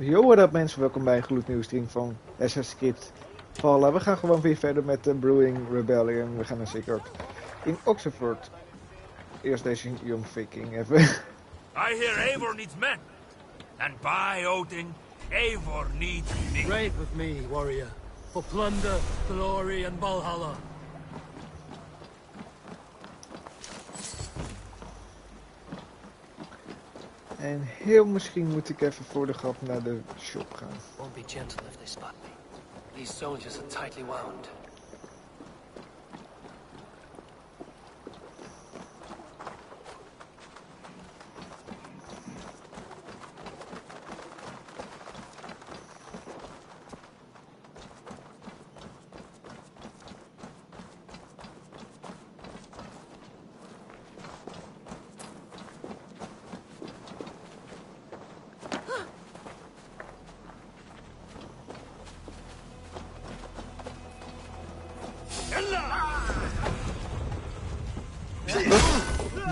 Yo, what up mensen, welkom bij een gloednieuwe stream van Assassin's Creed Valhalla. We gaan gewoon weer verder met de Brewing Rebellion. We gaan naar Sigurd in Oxford. Eerst deze Young Viking even. I hear Eivor needs men. And by Odin, Eivor needs me. Raid with me, warrior. For plunder, glory and Valhalla. En heel misschien moet ik even voor de grap naar de shop gaan. Won't be gentle if they spot me. These soldiers are tightly wound.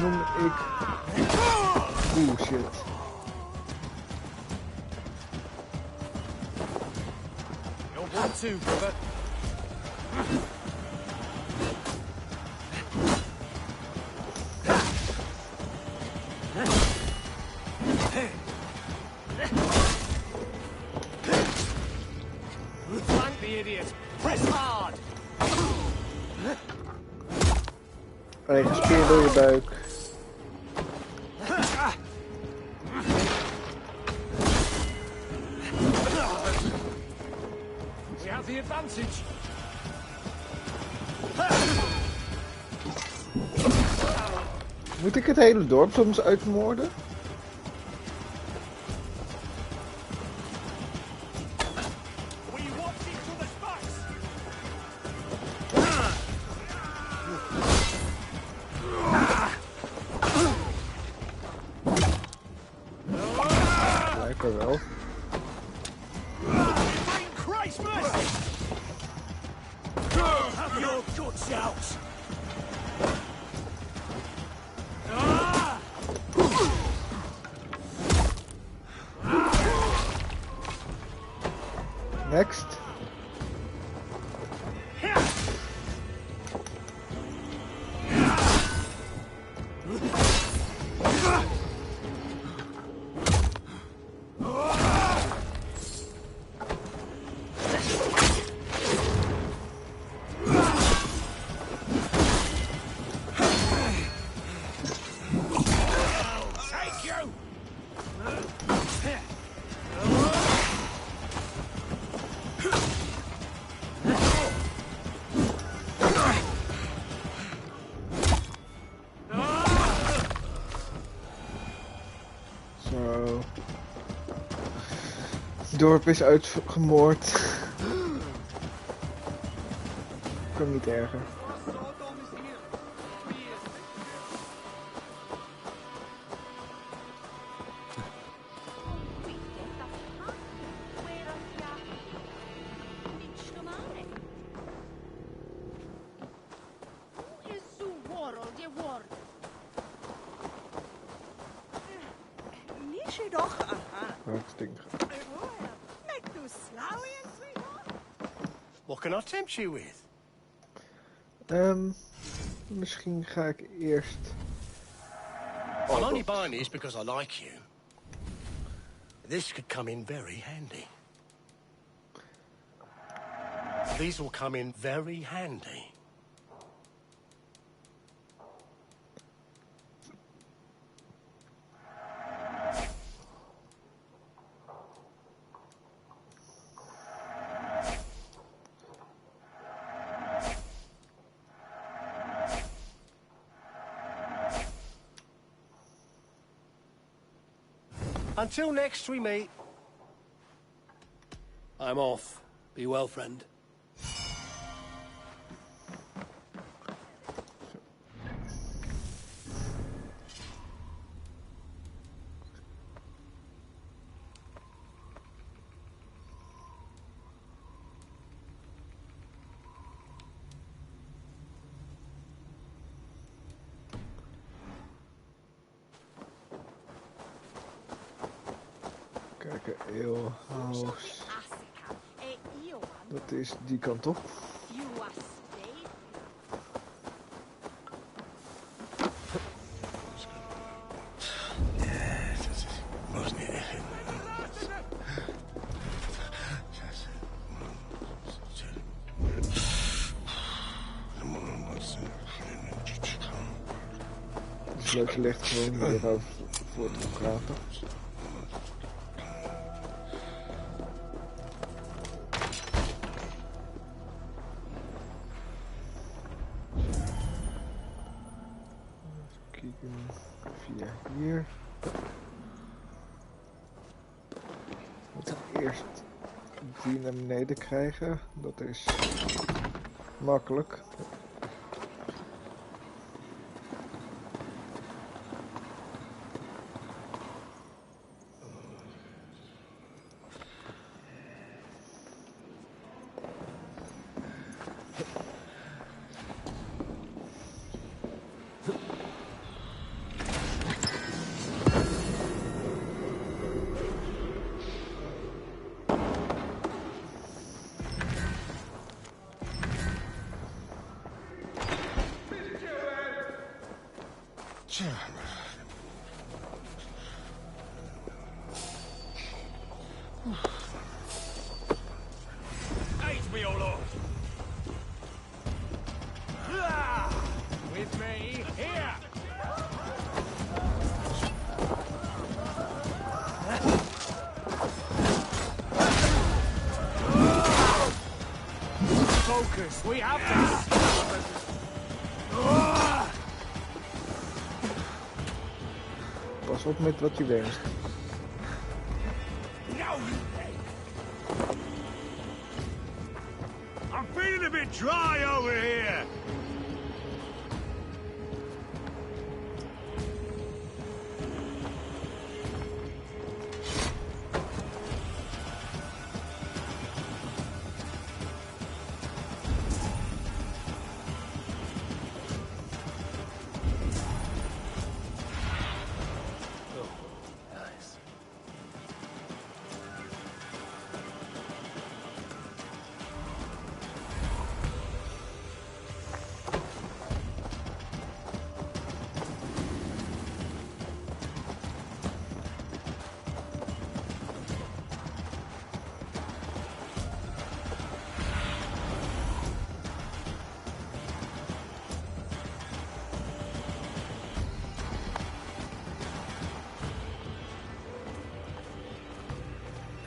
Noem ik... Oeh, shit. You're one too, brother. Flank the idiot. Press hard. Eigen speer door je buik. We have the advantage. Moet ik het hele dorp soms uitmoorden? We watch each other's backs. Blijkbaar wel. Bring Christmas! Have your guts out! Next. Take you! Zo. Het dorp is uitgemoord. Kan niet erger. Hartstikke. What can I tempt you with? Misschien ga ik eerst... I'm only buying these because I like you. This could come in very handy. These will come in very handy. Until next we meet. I'm off. Be well, friend. Kijk, Welke alehouse? Dat is die kant op. Dus leuk gelegd gewoon hierover voor te praten. Kijken via hier. Moeten we eerst die naar beneden krijgen. Dat is makkelijk. Aid me, O Lord! With me, here! Focus, we have this! Pas op met wat je wenst. I'm feeling a bit dry over here!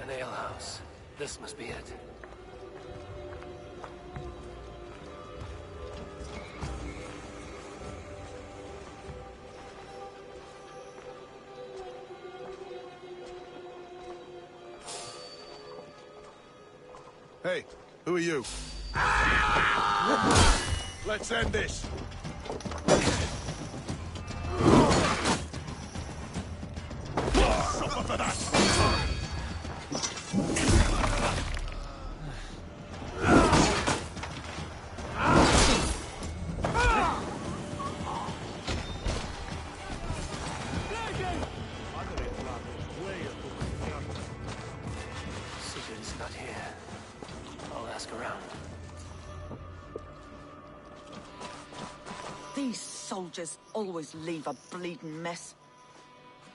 An alehouse. This must be it. Hey, who are you? Let's end this. Suffer for that. Sigurd's not here. I'll ask around. These soldiers always leave a bleeding mess.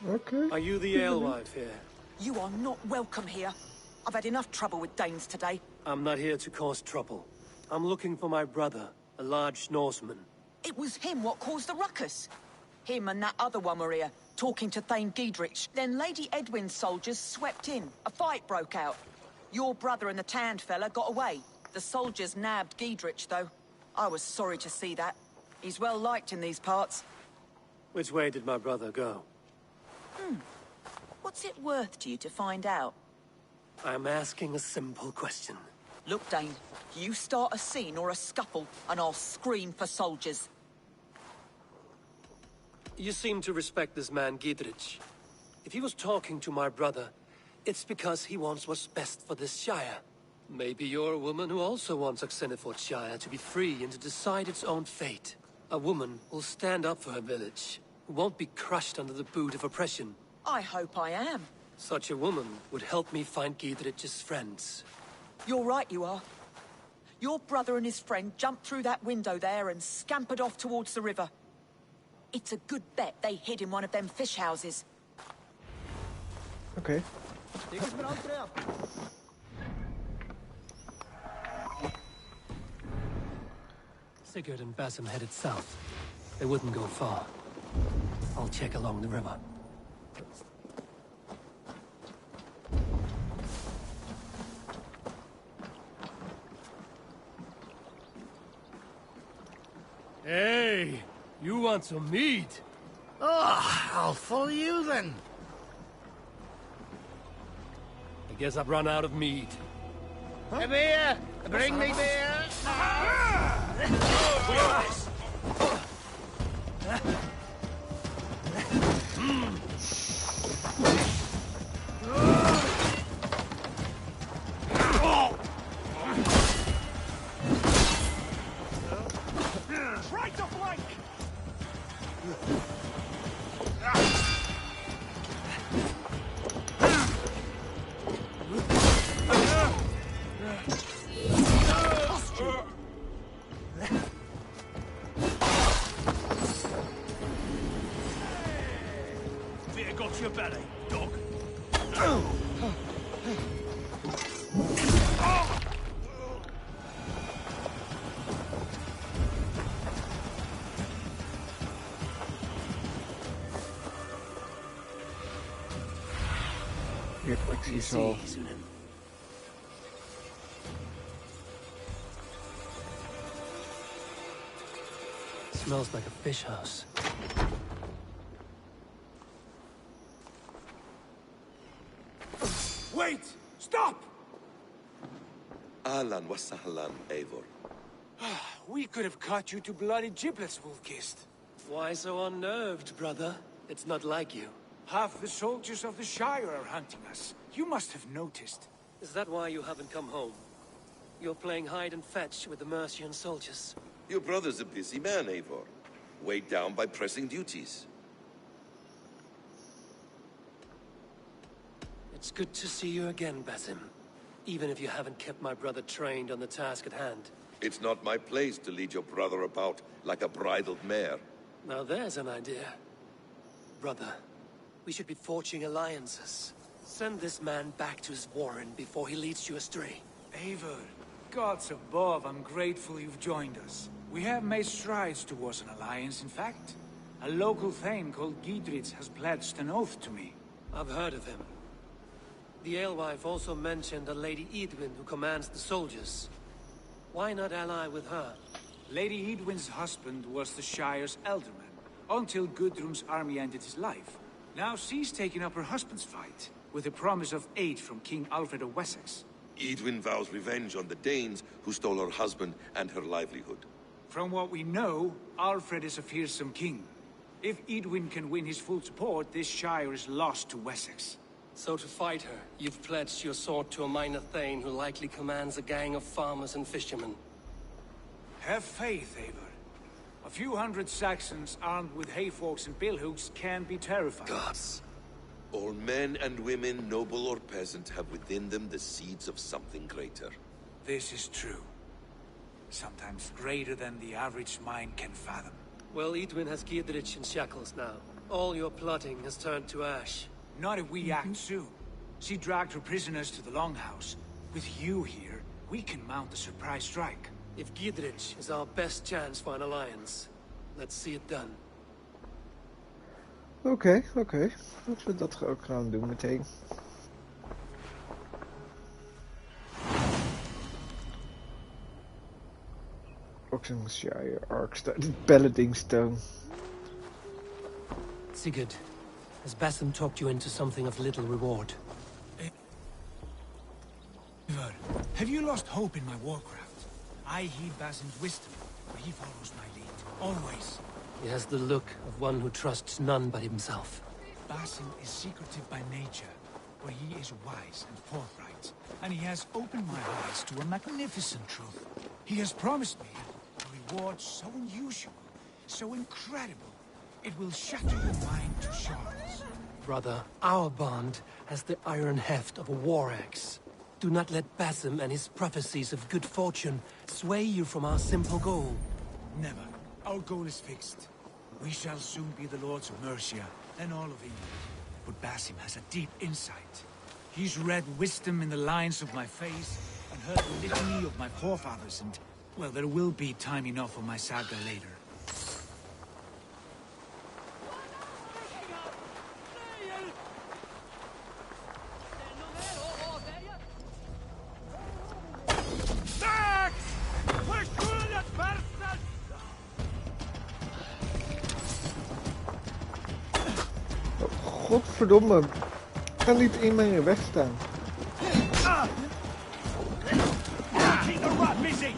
Okay. Are you the alewife here? You are not welcome here. I've had enough trouble with Danes today. I'm not here to cause trouble. I'm looking for my brother, a large Norseman. It was him what caused the ruckus. Him and that other one were here, talking to Thane Giedrich. Then Lady Edwin's soldiers swept in. A fight broke out. Your brother and the tanned fella got away. The soldiers nabbed Giedrich, though. I was sorry to see that. He's well liked in these parts. Which way did my brother go? What's it worth to you to find out? I'm asking a simple question. Look, Dane, you start a scene or a scuffle, and I'll scream for soldiers. You seem to respect this man, Giedrich. If he was talking to my brother, it's because he wants what's best for this Shire. Maybe you're a woman who also wants Oxenford Shire to be free and to decide its own fate. A woman who'll stand up for her village, who won't be crushed under the boot of oppression. I hope I am. Such a woman would help me find Giedrich's friends. You're right, you are. Your brother and his friend jumped through that window there and scampered off towards the river. It's a good bet they hid in one of them fish houses. Oké. Sigurd and Basim headed south. They wouldn't go far. I'll check along the river. Hey, you want some meat? Oh, I'll follow you then. I guess I've run out of meat. A beer! Bring me beer! Try to flank! Fear got your belly, dog. Hier, ik zie zo. Smells like a fish house. Wait! Stop! Ahlan wa sahlan, Eivor. We could have cut you to bloody giblets, Wolf-Kissed. Why so unnerved, brother? It's not like you. Half the soldiers of the Shire are hunting us. You must have noticed. Is that why you haven't come home? You're playing hide and fetch with the Mercian soldiers. Your brother's a busy man, Eivor. Weighed down by pressing duties. It's good to see you again, Basim. Even if you haven't kept my brother trained on the task at hand. It's not my place to lead your brother about like a bridled mare. Now there's an idea. Brother, we should be forging alliances. Send this man back to his warren before he leads you astray. Eivor, gods above, I'm grateful you've joined us. We have made strides towards an alliance, in fact. A local thane called Giedrich has pledged an oath to me. I've heard of him. The alewife also mentioned a Lady Edwin who commands the soldiers. Why not ally with her? Lady Edwin's husband was the Shire's elderman, until Gudrun's army ended his life. Now she's taking up her husband's fight, with a promise of aid from King Alfred of Wessex. Edwin vows revenge on the Danes who stole her husband and her livelihood. From what we know, Alfred is a fearsome king. If Edwin can win his full support, this Shire is lost to Wessex. So to fight her, you've pledged your sword to a minor thane who likely commands a gang of farmers and fishermen. Have faith, Eivor. A few hundred Saxons armed with hayforks and billhooks can be terrifying. Gods. All men and women, noble or peasant, have within them the seeds of something greater. This is true. Sometimes greater than the average mind can fathom. Well, Edwin has Giedrich in shackles now. All your plotting has turned to ash. Not if we act soon. She dragged her prisoners to the Longhouse. With you here, we can mount a surprise strike. If Giedrich is our best chance for an alliance, let's see it done. Oké. Laten we dat ook gaan doen meteen. Oxenshire Arkstone, Paladin Stone. Sigurd, has Basim talked you into something of little reward? Eivor, have you lost hope in my warcraft? I heed Basim's wisdom, but he follows my lead. Always. He has the look of one who trusts none but himself. Basim is secretive by nature, but he is wise and forthright. And he has opened my eyes to a magnificent truth. He has promised me a reward so unusual, so incredible, it will shatter your mind to shards. brother. Our bond has the iron heft of a war axe. Do not let Basim and his prophecies of good fortune sway you from our simple goal. Never. Our goal is fixed. We shall soon be the lords of Mercia, and all of England. But Basim has a deep insight. He's read wisdom in the lines of my face, and heard the litany of my forefathers, and... well, there will be time enough for my saga later. Godverdomme. Ga niet in mijn weg staan. Keep the rat busy!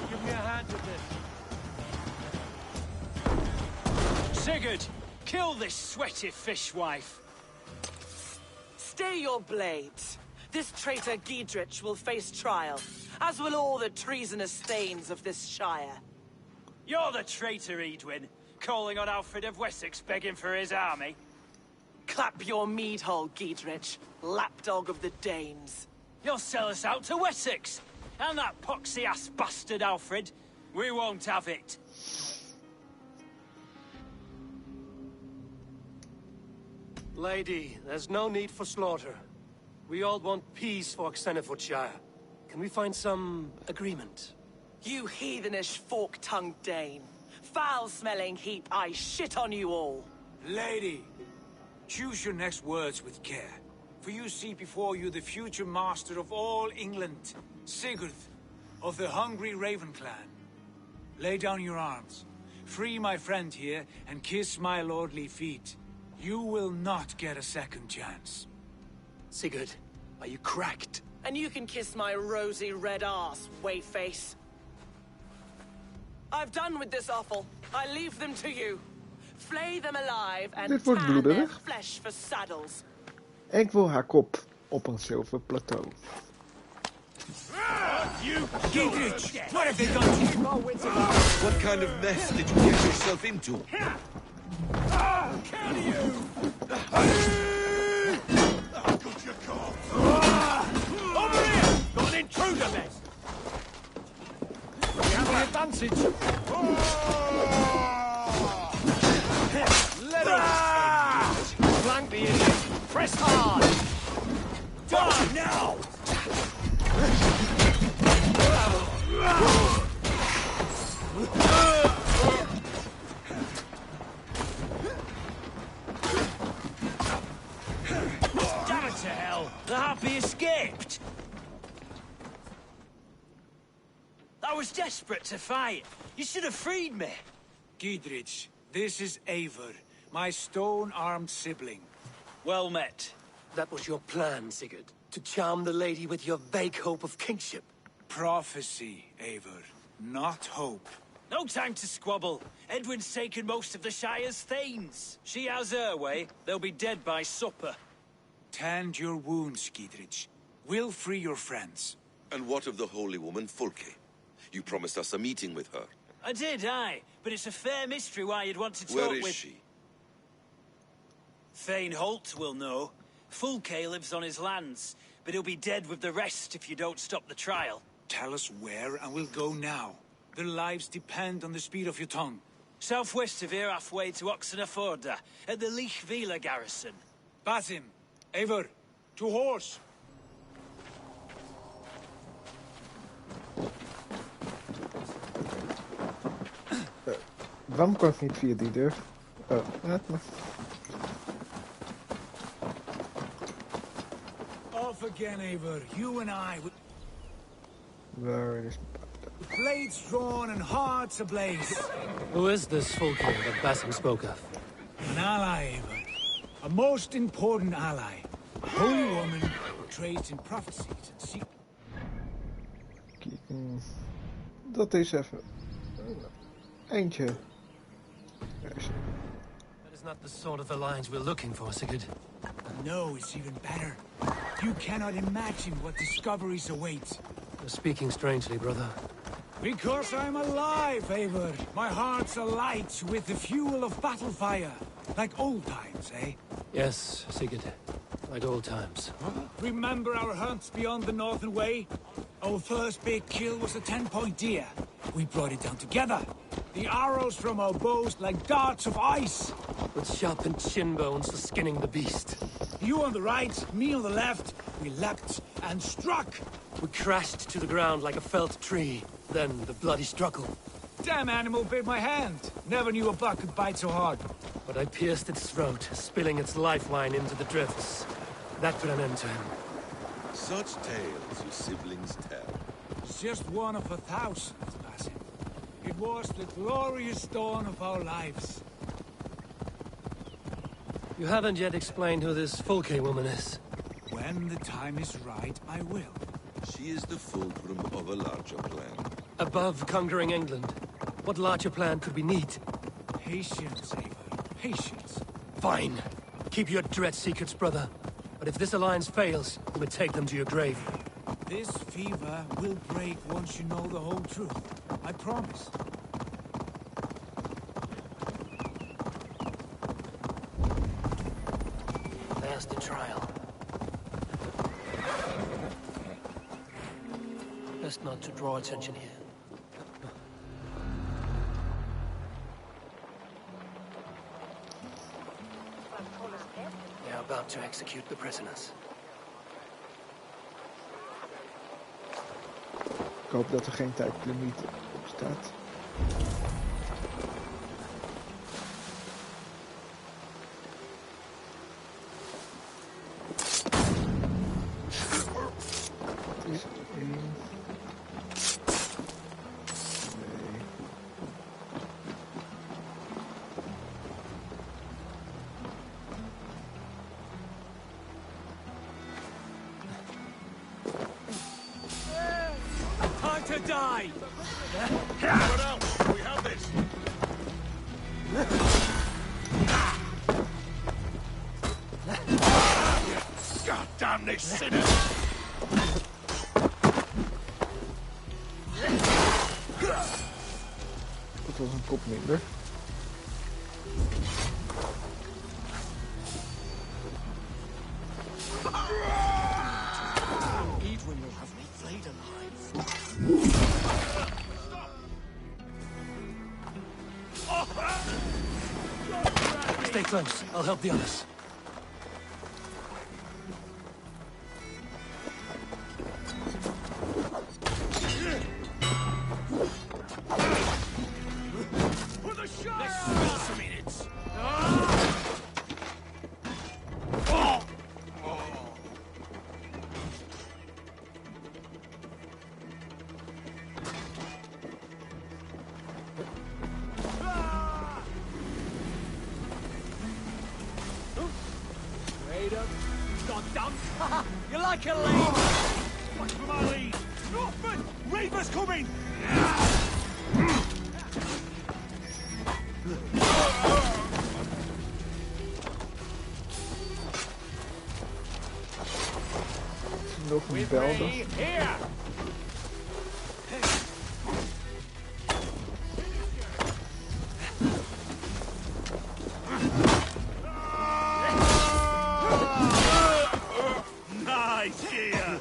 Give me a hand with this. Sigurd, kill this sweaty fishwife. Stay your blades. This traitor Giedrich will face trial, as will all the treasonous thanes of this shire. You're the traitor, Edwin, calling on Alfred of Wessex begging for his army. Clap your mead hole, Giedrich, lapdog of the Danes. You'll sell us out to Wessex, and that poxy-ass bastard Alfred. We won't have it. Lady, there's no need for slaughter. We all want peace for Xenofordshire. Can we find some agreement? You heathenish fork-tongued Dane. Foul-smelling heap, I shit on you all. Lady, choose your next words with care. For you see before you the future master of all England, Sigurd, of the hungry Raven clan. Lay down your arms, free my friend here, and kiss my lordly feet. You will not get a second chance. Sigurd, are you cracked? And you can kiss my rosy red ass, wayface. I've done with this offal. I leave them to you. Flay them alive and Dit wordt tan their bloederig. flesh for saddles. Ik wil haar kop op een zilver plateau. Giedrich, what have they done to you? What kind of mess did you get yourself into? Kill you! Got your car. Over here! Got an intruder mess! We have the advantage. Let us flank the idiot. Press hard. Done now. Damn it to hell! The happy escaped. I was desperate to fight. You should have freed me. Giedrich, this is Eivor, my stone-armed sibling. Well met. That was your plan, Sigurd. To charm the lady with your vague hope of kingship. Prophecy, Eivor, not hope. No time to squabble. Edwin's taken most of the Shire's thanes. She has her way. They'll be dead by supper. Tend your wounds, Giedrich. We'll free your friends. And what of the holy woman Fulke? You promised us a meeting with her. I did, aye. But it's a fair mystery why you'd want to talk Where with... is she? Thane Holt will know. Fulke lives on his lands, but he'll be dead with the rest if you don't stop the trial. Tell us where, and we'll go now. Their lives depend on the speed of your tongue. Southwest of here, halfway to Oxenaforda, at the Lichvila garrison. Basim, Eivor, to horse! Waarom kan ik niet via die deur? Oh, laat maar. Off again, Eivor. You and I, Waar is with blades drawn and hearts ablaze. Who is this Fulkin that Basim spoke of? An ally, Eivor. A most important ally. A holy woman who trades in prophecies and secrets. Dat is even... Eentje. That is not the sort of alliance we're looking for, Sigurd. No, it's even better. You cannot imagine what discoveries await. You're speaking strangely, brother. Because I'm alive, Eivor. My heart's alight with the fuel of battle fire. Like old times, eh? Yes, Sigurd. Like old times. Remember our hunts beyond the Northern Way? Our first big kill was a 10-point deer. We brought it down together. The arrows from our bows like darts of ice. With sharpened shin bones for skinning the beast. You on the right, me on the left. We leapt and struck. We crashed to the ground like a felled tree. Then the bloody struggle. Damn animal bit my hand. Never knew a buck could bite so hard. But I pierced its throat, spilling its life wine into the drifts. That put an end to him. Such tales your siblings tell. It's just one of 1,000, Basim. It was the glorious dawn of our lives. You haven't yet explained who this Fulke woman is. When the time is right, I will. She is the fulcrum of a larger plan. Above conquering England, what larger plan could we need? Patience, Eivor. Patience. Fine. Keep your dread secrets, brother. But if this alliance fails, you may take them to your grave. This fever will break once you know the whole truth. I promise. There's the trial. Best not to draw attention here. They are about to execute the prisoners. Ik hoop dat er geen tijdlimiet op staat. Het is 1... 2... Time to die! Run out! We have this! God damn these sinners! Dat was een kop minder. Edwin will have me flayed alive. Stay close. I'll help the others. You like a lead? Watch for my lead. Northman! Reaper's coming! Nog een belden. Here! Nice gear!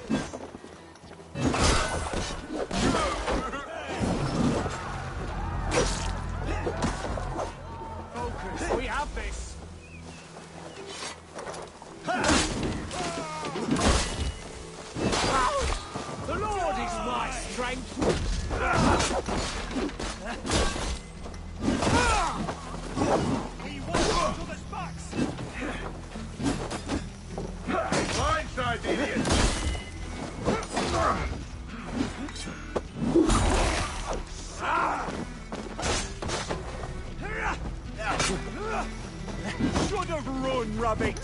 Focus, we have this! The Lord is my strength! We want Just run, rabbit!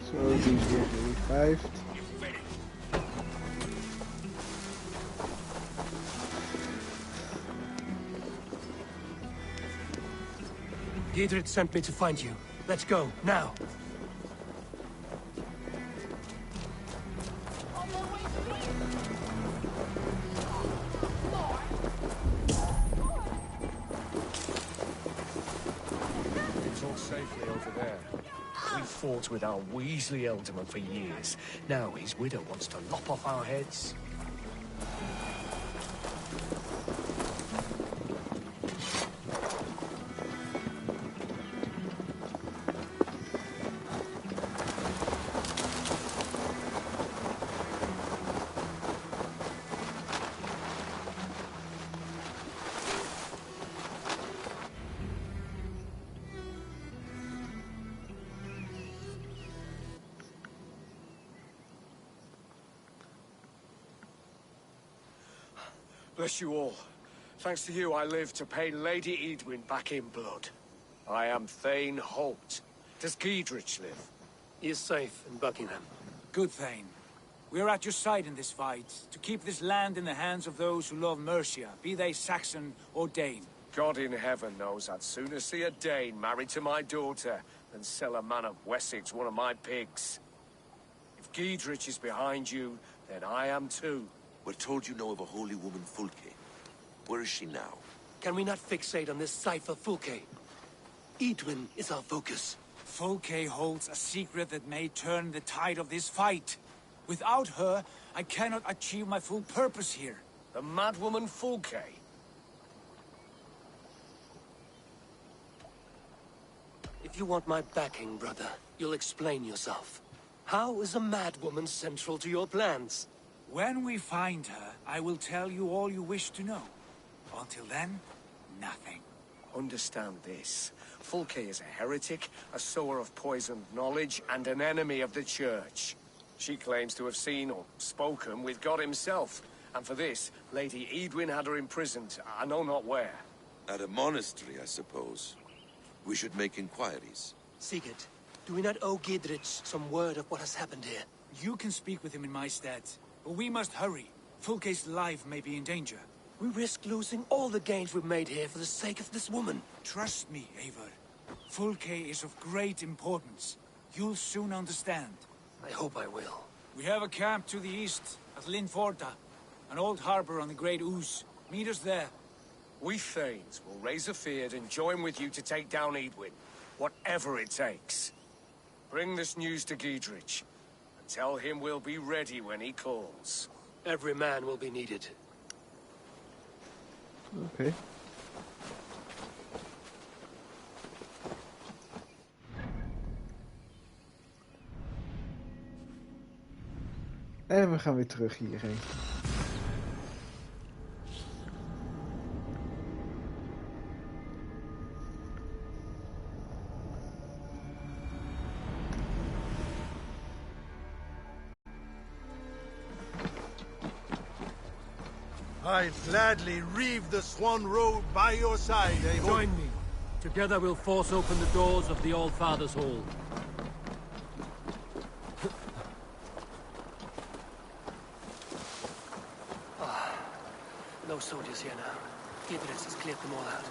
Zo, die is weer gerevived. Giedrich sent me to find you. Let's go, now. It's all safely over there. We fought with our Weasley Elderman for years. Now his widow wants to lop off our heads. Bless you all. Thanks to you, I live to pay Lady Edwin back in blood. I am Thane Holt. Does Giedrich live? He is safe in Buckingham. Good, Thane. We are at your side in this fight, to keep this land in the hands of those who love Mercia, be they Saxon or Dane. God in heaven knows I'd sooner see a Dane married to my daughter than sell a man of Wessex one of my pigs. If Giedrich is behind you, then I am too. We're told you know of a holy woman, Fulke. Where is she now? Can we not fixate on this cipher, Fulke? Edwin is our focus. Fulke holds a secret that may turn the tide of this fight. Without her, I cannot achieve my full purpose here. The madwoman Fulke? If you want my backing, brother, you'll explain yourself. How is a madwoman central to your plans? When we find her, I will tell you all you wish to know. Until then, nothing. Understand this. Fulke is a heretic, a sower of poisoned knowledge, and an enemy of the Church. She claims to have seen or spoken with God himself. And for this, Lady Edwin had her imprisoned, I know not where. At a monastery, I suppose. We should make inquiries. Sigurd, do we not owe Giedrich some word of what has happened here? You can speak with him in my stead. But we must hurry. Fulke's life may be in danger. We risk losing all the gains we've made here for the sake of this woman. Trust me, Eivor. Fulke is of great importance. You'll soon understand. I hope I will. We have a camp to the east, at Linforta. An old harbor on the Great Ouse. Meet us there. We Thanes will raise a feard and join with you to take down Edwin. Whatever it takes. Bring this news to Giedrich. Tell him we'll be ready when he calls. Every man will be needed. Oké. En we gaan weer terug hierheen. I'd gladly reave the Swan Road by your side, Eivor. Join me. Together we'll force open the doors of the All-Father's Hall. No soldiers here now. Giedrich has cleared them all out.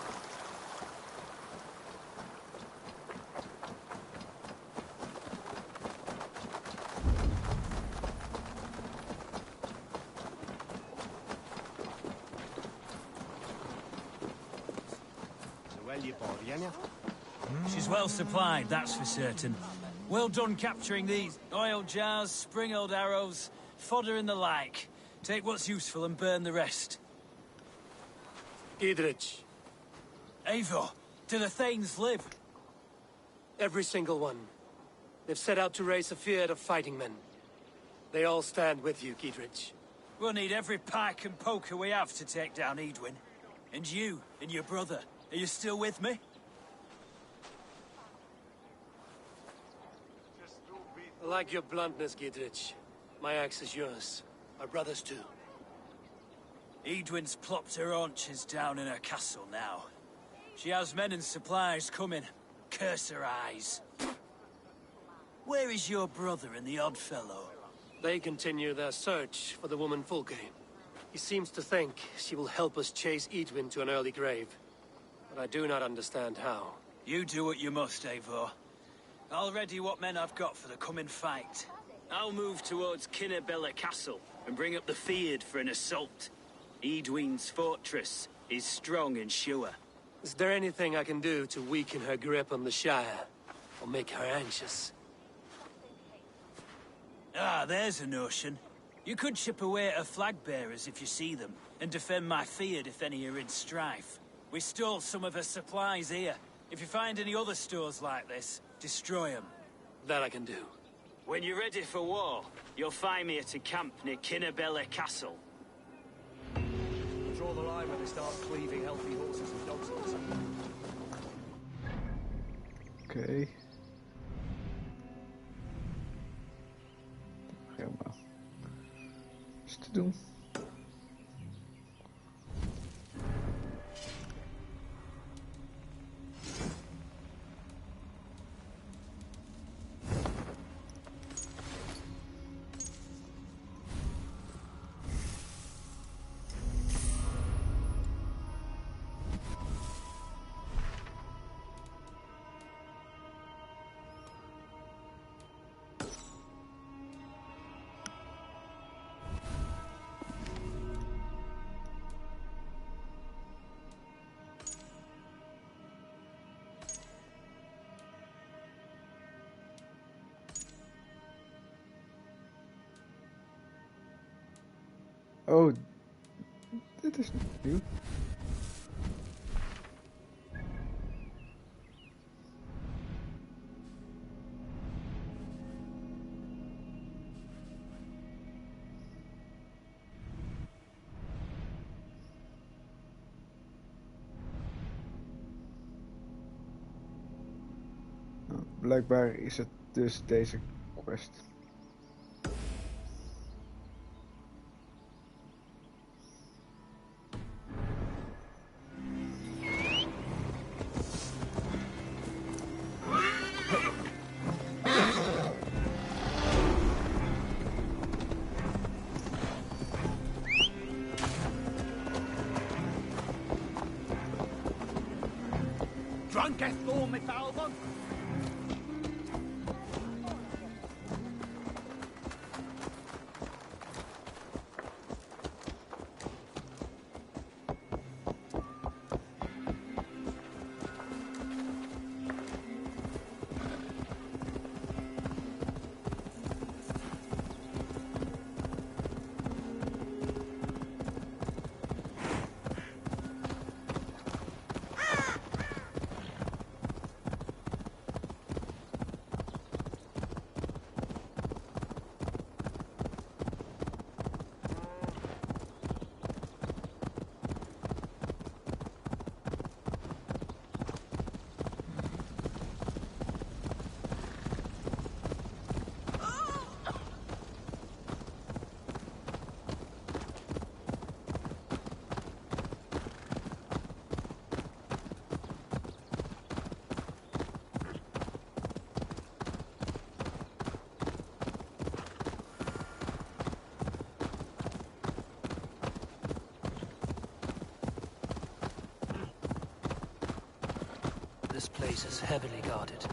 She's well supplied, that's for certain. Well done capturing these oil jars, spring-oiled arrows, fodder and the like. Take what's useful and burn the rest. Giedrich. Eivor, do the Thanes live? Every single one. They've set out to raise a fear of fighting men. They all stand with you, Giedrich. We'll need every pike and poker we have to take down Edwin. And you, and your brother, are you still with me? I like your bluntness, Gidrich. My axe is yours. My brother's too. Edwin's plopped her haunches down in her castle now. She has men and supplies coming. Curse her eyes. Where is your brother and the odd fellow? They continue their search for the woman Fulke. He seems to think she will help us chase Edwin to an early grave. But I do not understand how. You do what you must, Eivor. I'll ready what men I've got for the coming fight. I'll move towards Kinnabella Castle and bring up the Fyrd for an assault. Edwin's fortress is strong and sure. Is there anything I can do to weaken her grip on the Shire? Or make her anxious? Ah, there's a notion. You could chip away at her flag bearers if you see them, and defend my Fyrd if any are in strife. We stole some of her supplies here. If you find any other stores like this, destroy them. That I can do. When you're ready for war, you'll find me at a camp near Kinnabella Castle. Draw the line when they start cleaving healthy horses and dogs. Oké. Helemaal. Is te doen. Oh, dit is nieuw. Nou, blijkbaar is het dus deze quest. Drunkest all met Valhalla. This place is heavily guarded.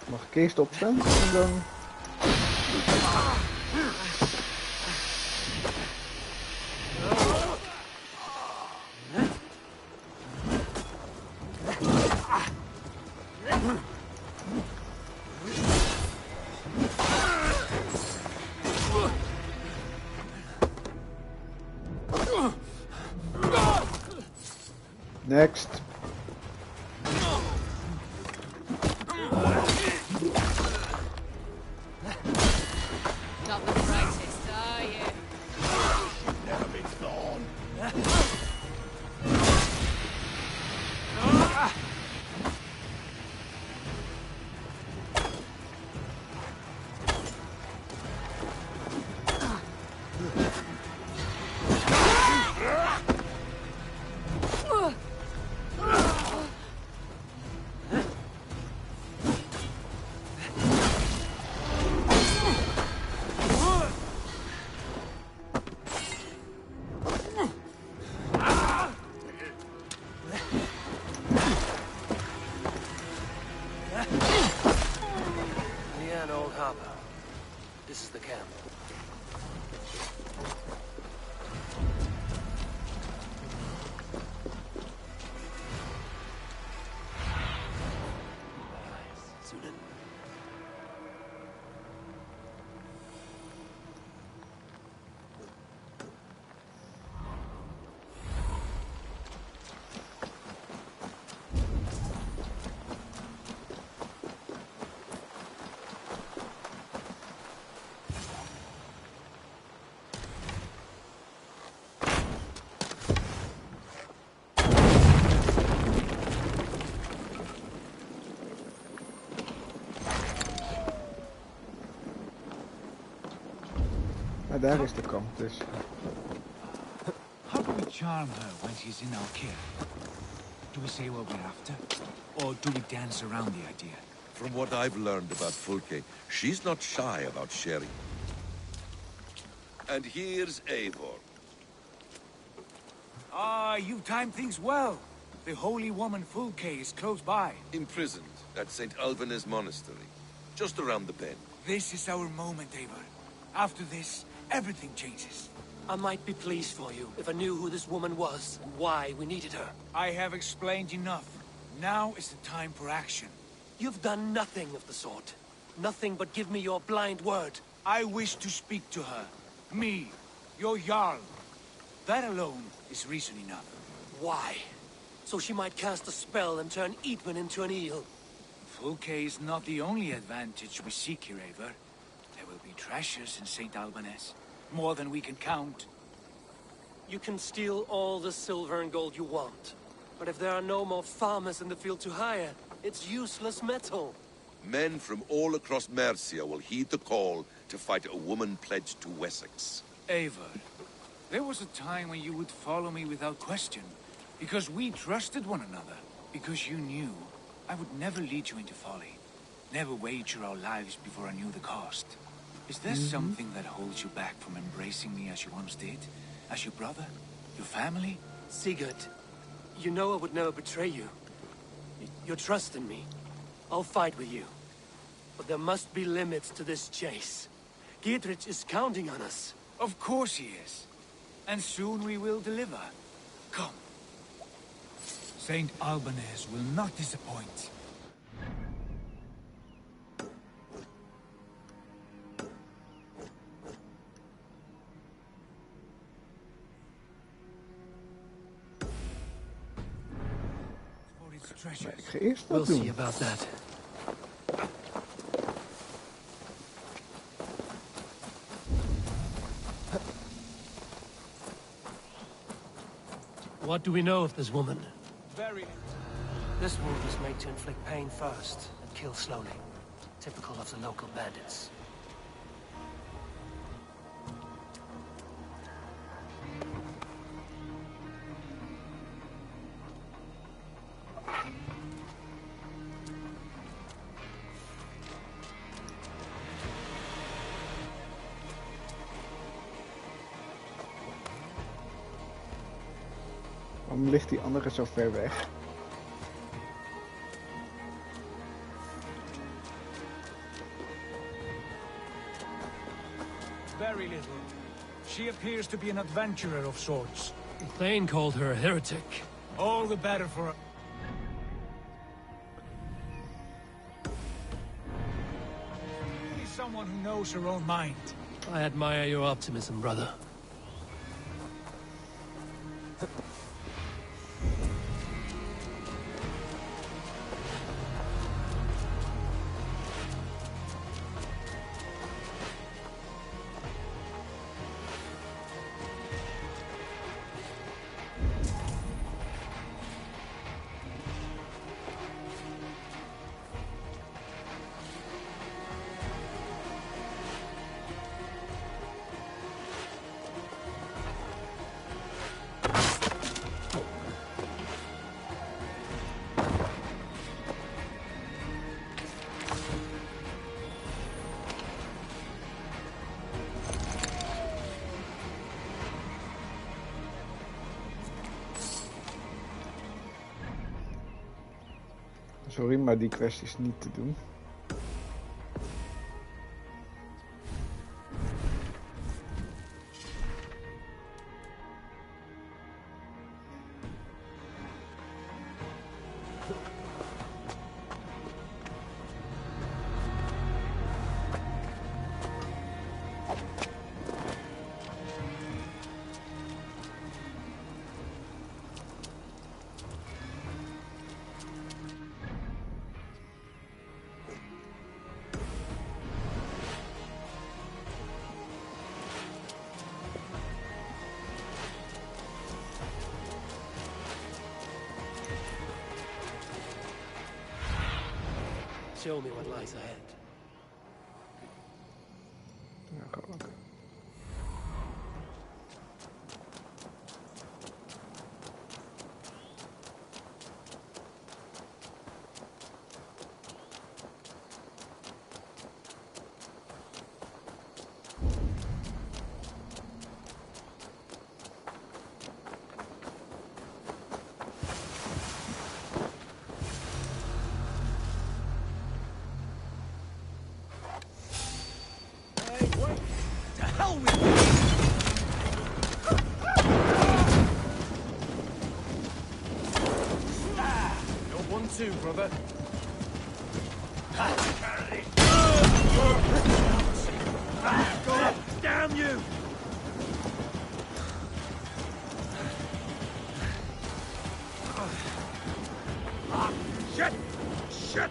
Mag ik eerst opstaan en dan... Next. Not the brightest, are you? Never been thorn. Old Harbor. This is the camp. Ah, daar is de kant dus. How do we charm her when she's in our care? Do we say what we're after? Or do we dance around the idea? From what I've learned about Fulke, she's not shy about sharing. And here's Eivor. Ah, you timed things well. The holy woman Fulke is close by. Imprisoned at St. Alban's monastery, just around the bend. This is our moment, Eivor. After this, everything changes. I might be pleased for you if I knew who this woman was and why we needed her. I have explained enough. Now is the time for action. You've done nothing of the sort. Nothing but give me your blind word. I wish to speak to her. Me, your Jarl. That alone is reason enough. Why? So she might cast a spell and turn Eatman into an eel. Fulke is not the only advantage we seek here, Eivor. There will be treasures in St. Alban's. More than we can count. You can steal all the silver and gold you want. But if there are no more farmers in the field to hire, it's useless metal. Men from all across Mercia will heed the call to fight a woman pledged to Wessex. Eivor, there was a time when you would follow me without question. Because we trusted one another. Because you knew I would never lead you into folly. Never wager our lives before I knew the cost. Is there something that holds you back from embracing me as you once did? As your brother? Your family? Sigurd, you know I would never betray you. Your trust in me. I'll fight with you. But there must be limits to this chase. Giedrich is counting on us. Of course he is. And soon we will deliver. Come. St. Alban's will not disappoint. For its treasures. Ik ga eerst We'll dat see doen. about that. What do we know of this woman? Very. This wound was made to inflict pain first and kill slowly. Typical of the local bandits. Waarom ligt die andere zo ver weg? Very little. She appears to be an adventurer of sorts. Thane called her a heretic. All the better for her. She's someone who knows her own mind. I admire your optimism, brother. Sorry, maar die quest is niet te doen. Show me what lies ahead. Ja, kan ook. To hell with you! You're 1-2, brother. God damn you! Shit! Shit!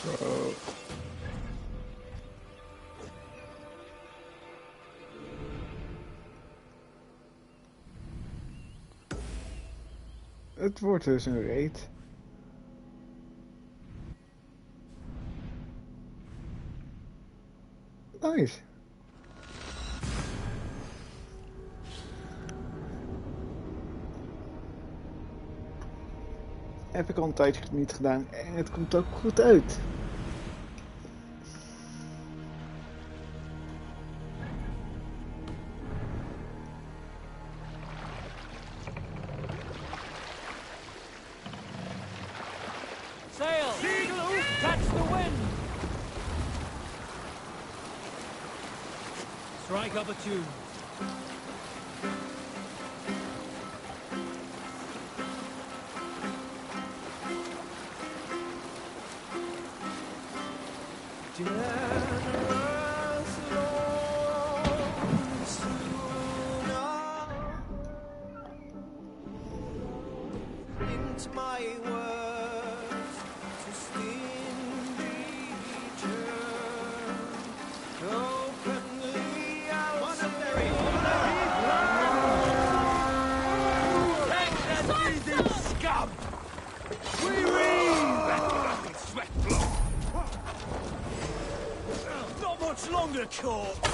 Zo. Het wordt dus een raid. Nice. Heb ik al een tijdje niet gedaan en het komt ook goed uit. Sail! Catch the wind! Strike up a tune. Into my words to stingy turn. Openly I'll say Take that easy, scum! We read! Sweat blood! Not much longer, corpse!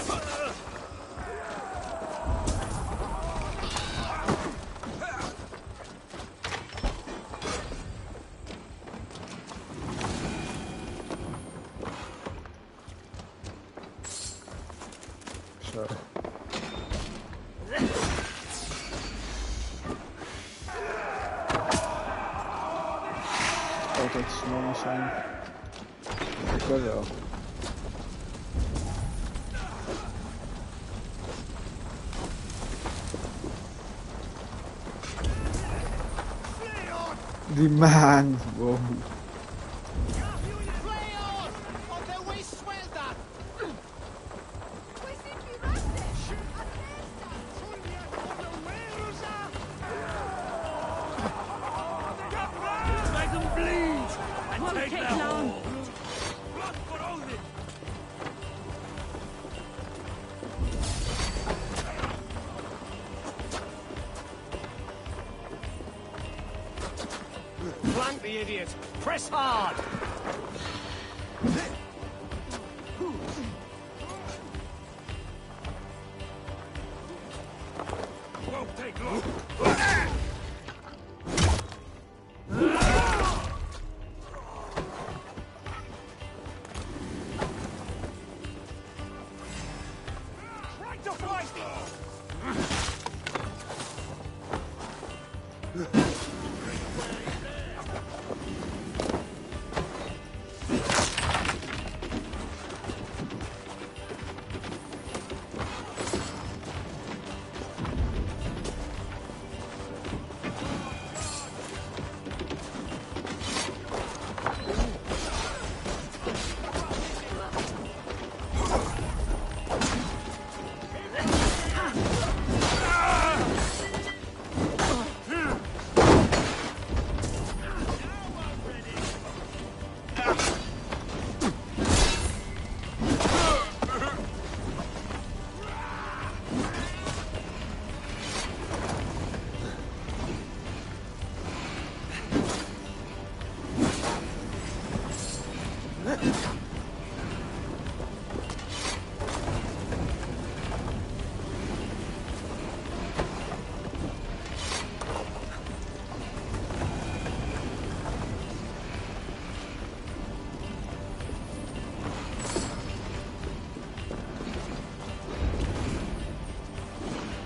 Zo. Altijd snel zijn. Ik wel. Die man, wow. Make them bleed! And take their hold! Blood for Odin! Flank the idiot! Press hard! Won't take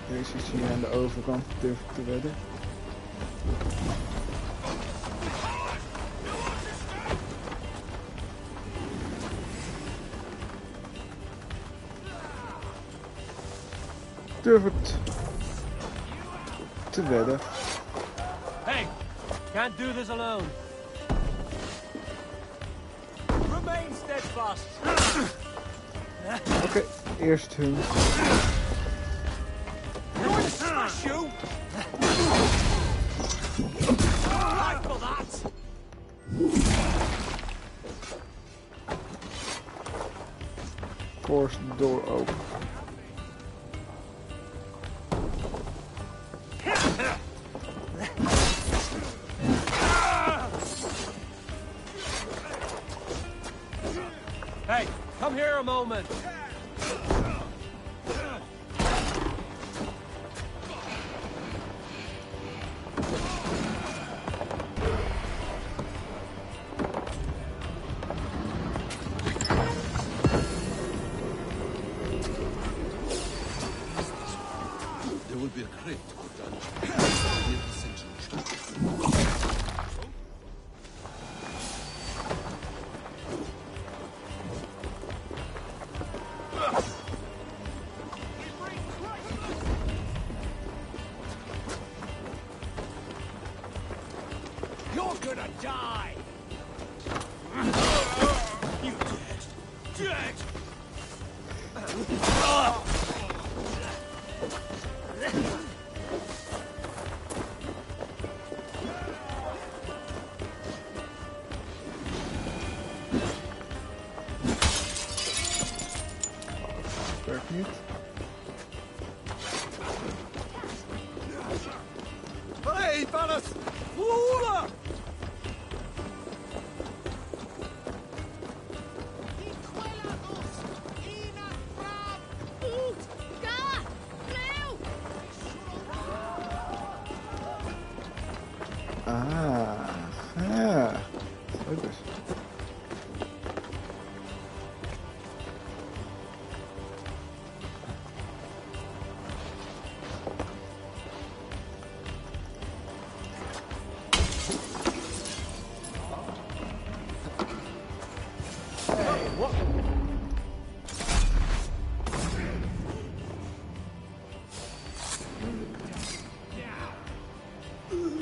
Deze is hier aan de overkant, durf ik te wedden. Durf het te wedden. Hey, can't do this alone. Remain steadfast. Oké, eerst hun. Smash you! Right for that! Force de door open. Hey, come here a moment. There will be a crate or dungeon near the central. You're gonna die! You dead! Dead! Werkt niet. Hey, Vanas! Lula! Ah, ja. Zo dus.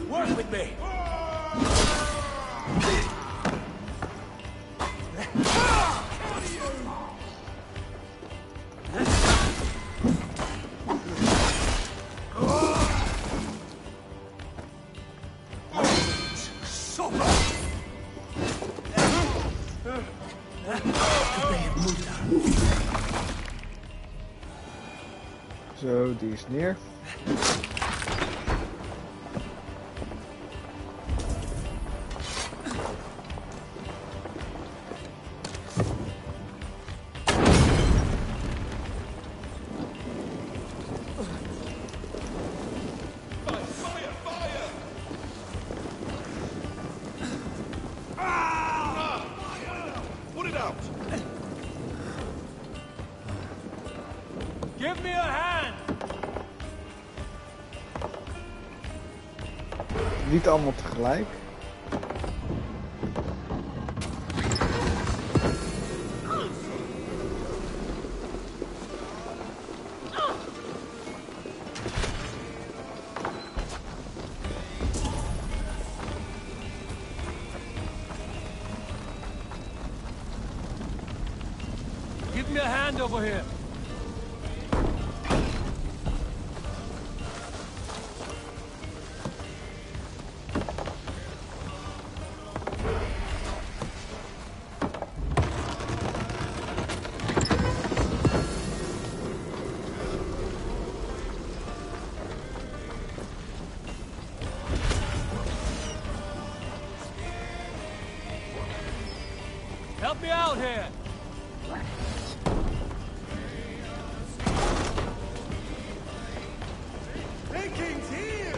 Work with me! Zo, die is neer. Give me a hand! Niet allemaal tegelijk. Give me a hand over here. Help me out here! Vikings here!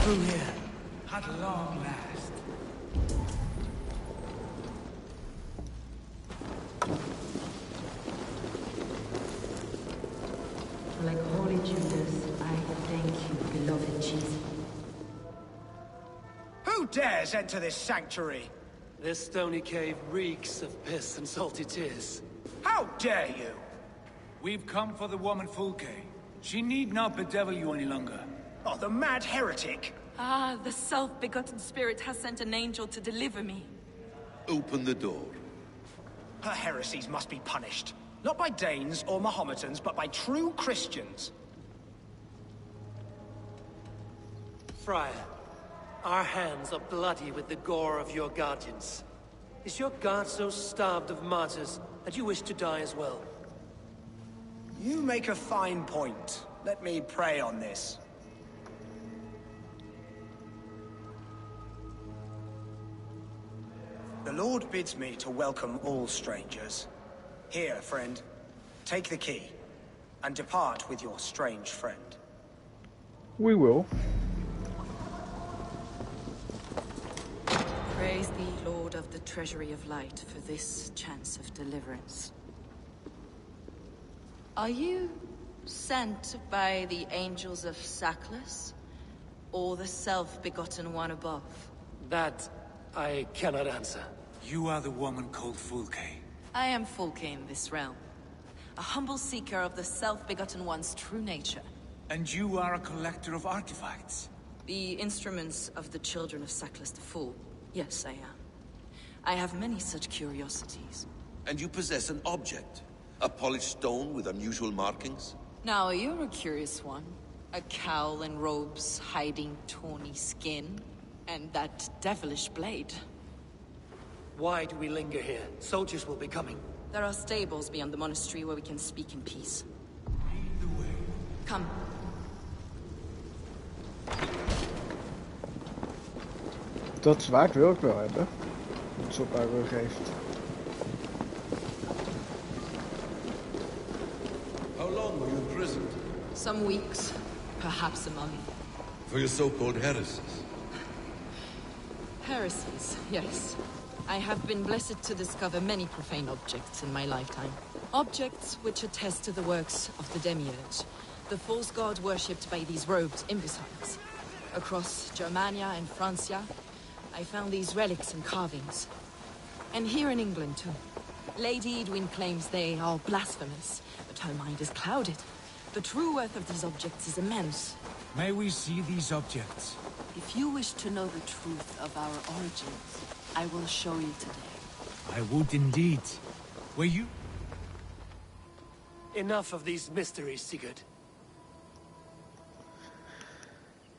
Through here, at long last. Like Holy Judas, I thank you, beloved Jesus. Who dares enter this sanctuary? This stony cave reeks of piss and salty tears. How dare you? We've come for the woman Fulke. She need not bedevil you any longer. Oh, the mad heretic! Ah, the self-begotten spirit has sent an angel to deliver me. Open the door. Her heresies must be punished. Not by Danes or Mahometans, but by true Christians. Friar, our hands are bloody with the gore of your guardians. Is your guard so starved of martyrs that you wish to die as well? You make a fine point. Let me pray on this. The Lord bids me to welcome all strangers. Here, friend, take the key, and depart with your strange friend. We will. Praise thee, Lord of the Treasury of Light, for this chance of deliverance. Are you sent by the angels of Sackless, or the self-begotten one above? That I cannot answer. You are the woman called Fulke. I am Fulke in this realm, a humble seeker of the self-begotten one's true nature. And you are a collector of artifacts. The instruments of the children of Sackless the Fool. Yes, I am. I have many such curiosities. And you possess an object. A polished stone with unusual markings? Now, you're a curious one. A cowl and robes hiding tawny skin. And that devilish blade. Why do we linger here? Soldiers will be coming. There are stables beyond the monastery where we can speak in peace. Lead the way. Come. Dat zwaard wil ik wel hebben. Dat ze op haar rug heeft. How long were you imprisoned? Some weeks. Perhaps a month. For your so-called heresies? Heresies, yes. I have been blessed to discover many profane objects in my lifetime. Objects which attest to the works of the Demiurge, the false god worshipped by these robed imbeciles. Across Germania and Francia, I found these relics and carvings. And here in England, too. Lady Edwin claims they are blasphemous, but her mind is clouded. The true worth of these objects is immense. May we see these objects? If you wish to know the truth of our origins, I will show you today. I would indeed. Were you? Enough of these mysteries, Sigurd.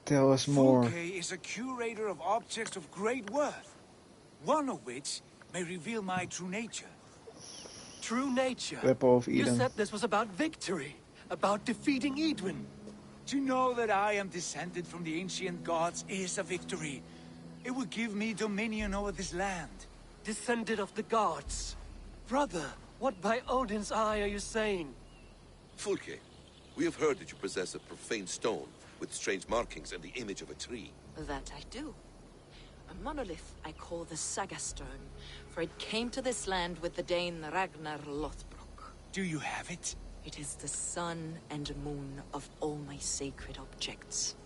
Tell us more. Fulke is a curator of objects of great worth, one of which may reveal my true nature. True nature? Weapon of You Eden. said this was about victory, about defeating Edwin. To know that I am descended from the ancient gods is a victory. It will give me dominion over this land. Descended of the gods. Brother, what by Odin's eye are you saying? Fulke, we have heard that you possess a profane stone with strange markings and the image of a tree. That I do. A monolith I call the Saga Stone, for it came to this land with the Dane Ragnar Lothbrok. Do you have it? It is the sun and moon of all my sacred objects.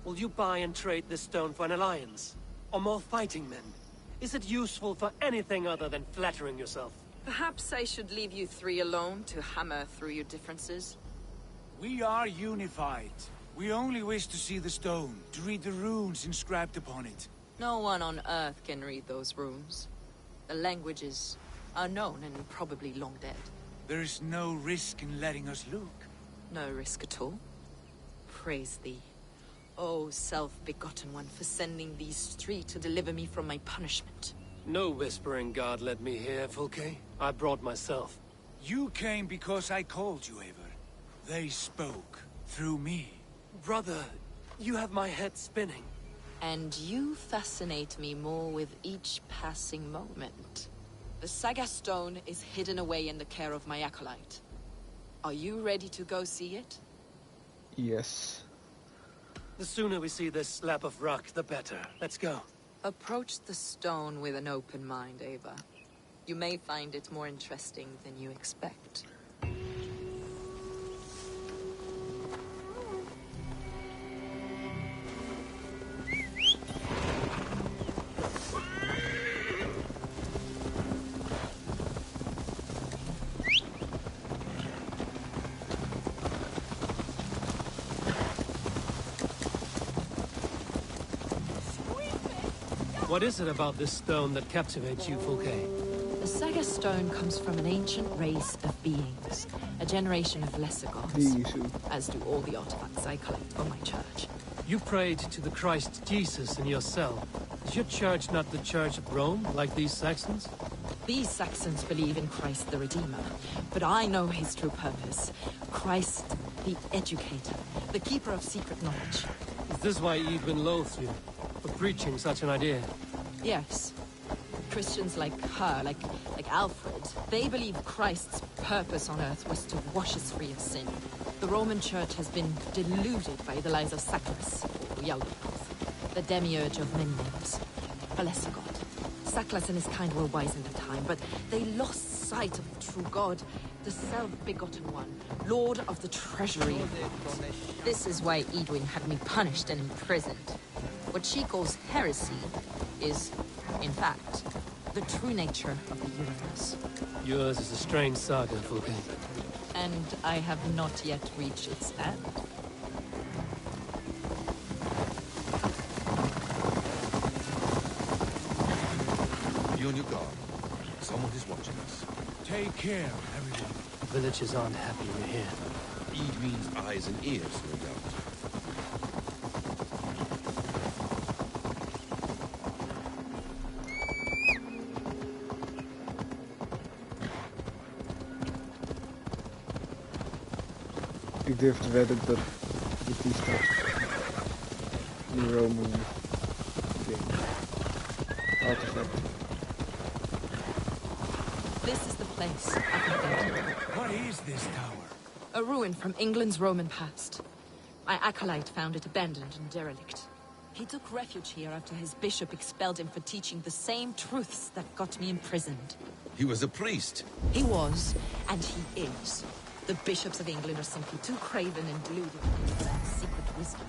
Will you buy and trade this stone for an alliance? Or more fighting men? Is it useful for anything other than flattering yourself? Perhaps I should leave you three alone to hammer through your differences. We are unified. We only wish to see the stone, to read the runes inscribed upon it. No one on Earth can read those runes. The language is unknown and probably long dead. There is no risk in letting us look. No risk at all. Praise thee, O self-begotten one, for sending these three to deliver me from my punishment. No whispering God led me here, Fulke. I brought myself. You came because I called you, Eivor. They spoke through me. Brother, you have my head spinning. And you fascinate me more with each passing moment. The Saga Stone is hidden away in the care of my acolyte. Are you ready to go see it? Yes. The sooner we see this slab of rock, the better. Let's go. Approach the stone with an open mind, Ava. You may find it more interesting than you expect. What is it about this stone that captivates you, Fulke? The Saga Stone comes from an ancient race of beings, a generation of lesser gods, as do all the artifacts I collect for my church. You prayed to the Christ Jesus in your cell. Is your church not the Church of Rome, like these Saxons? These Saxons believe in Christ the Redeemer, but I know his true purpose. Christ the Educator, the keeper of secret knowledge. Is this why Edwin loathes you, for preaching such an idea? Yes. Christians like her, like Alfred, they believe Christ's purpose on earth was to wash us free of sin. The Roman Church has been deluded by the lies of Sackless, or Yaldabaoth, the demiurge of many names, a lesser god. Sackless and his kind were wise in their time, but they lost sight of the true god, the self-begotten one, Lord of the Treasury. This is why Edwin had me punished and imprisoned. What she calls heresy is, in fact, the true nature of the universe. Yours is a strange saga, Fulke. And I have not yet reached its end. Be on your guard. Someone is watching us. Take care, everyone. Villagers aren't happy we're here. Eid means eyes and ears, no doubt. Ik durf te wedden dat die staat. Die Roman ding. Artefact. This is the place I've been thinking. What is this tower? A ruin from England's Roman past. My acolyte found it abandoned and derelict. He took refuge here after his bishop expelled him for teaching the same truths that got me imprisoned. He was a priest. He was, and he is. The bishops of England are simply too craven and deluded in their secret wisdom.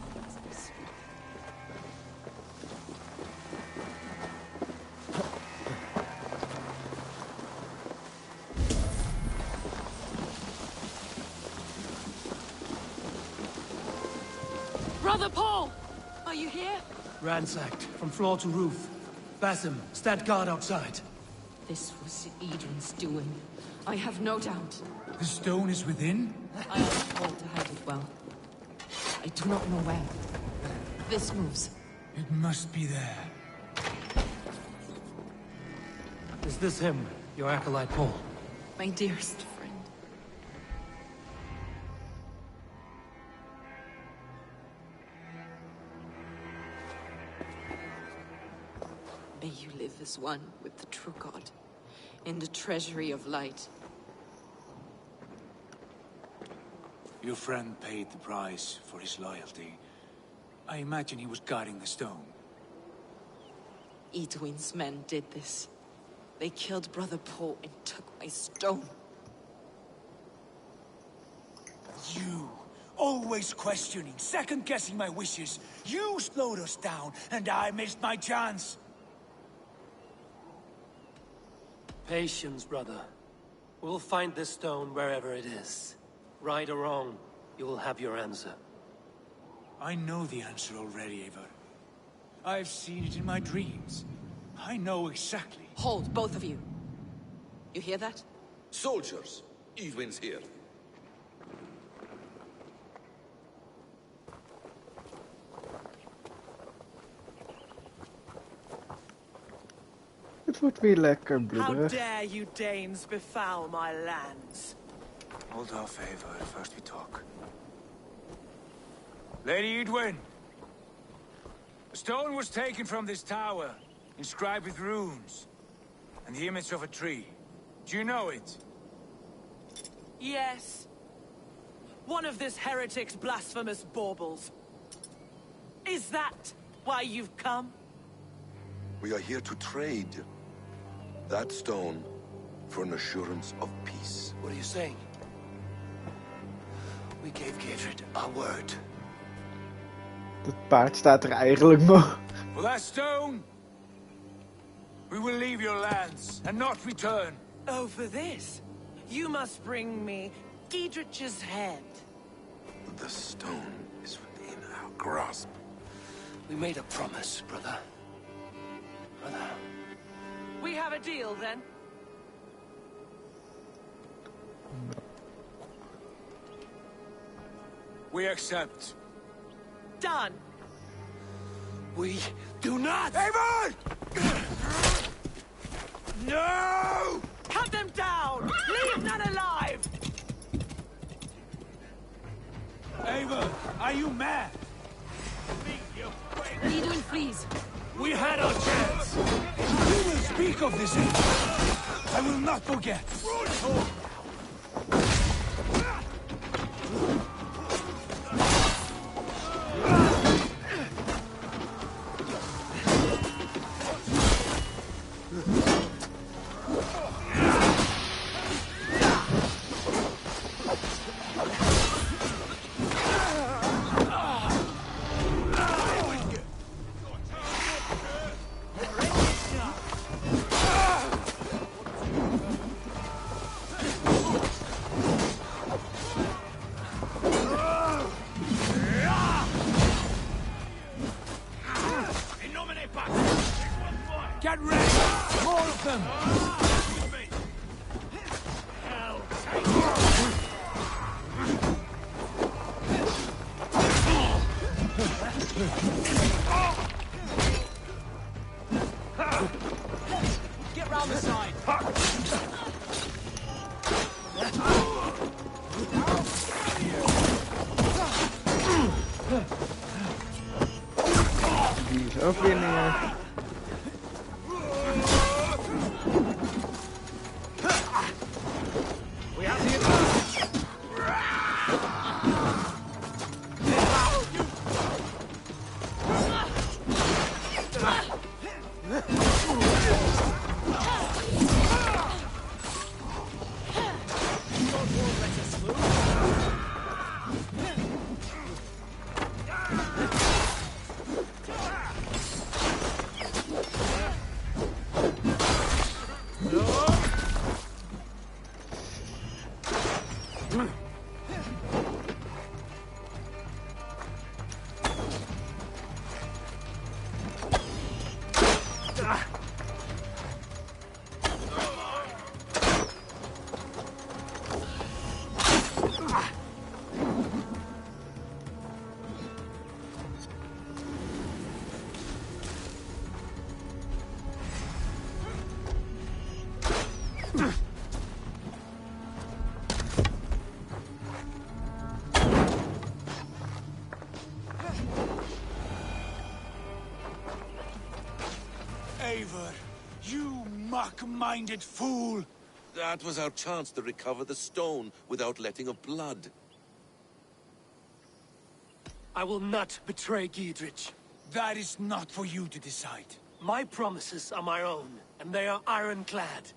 Brother Paul! Are you here? Ransacked, from floor to roof. Basim, stand guard outside. This was Edwin's doing. I have no doubt. The stone is within? I am told to hide it well. I do not know where. This moves. It must be there. Is this him, your acolyte Paul? My dearest friend. May you live as one with the true God, in the treasury of light. Your friend paid the price for his loyalty. I imagine he was guarding the stone. Edwin's men did this. They killed Brother Paul and took my stone. You, always questioning, second-guessing my wishes. You slowed us down, and I missed my chance. Patience, brother. We'll find this stone wherever it is. Right or wrong, you will have your answer. I know the answer already, Eivor. I've seen it in my dreams. I know exactly. Hold, both of you. You hear that? Soldiers! Edwin's here. Het wordt weer lekker How bloederig. dare you Danes befoul my lands? Hold off, Eivor. First we talk. Lady Edwin! A stone was taken from this tower, inscribed with runes, and the image of a tree. Do you know it? Yes. One of this heretic's blasphemous baubles. Is that why you've come? We are here to trade. That stone for an assurance of peace. What are you saying? We gave Gatred our word. Dat paard staat er eigenlijk nog. For that stone, we will leave your lands and not return. Oh, for this? You must bring me Giedrich's head. The stone is within our grasp. We made a promise, brother. Brother. We have a deal, then? We accept. Done. We do not! Eivor! No! Cut them down! Leave none alive! Eivor, are you mad? Edwin, please. We had our chance. We will speak of this age. I will not forget. Get ready! More of them! Get round the side! Die is ook weer neer. We have the advantage! Eivor, you mock-minded fool! That was our chance to recover the stone without letting of blood. I will not betray Giedrich. That is not for you to decide. My promises are my own, and they are ironclad.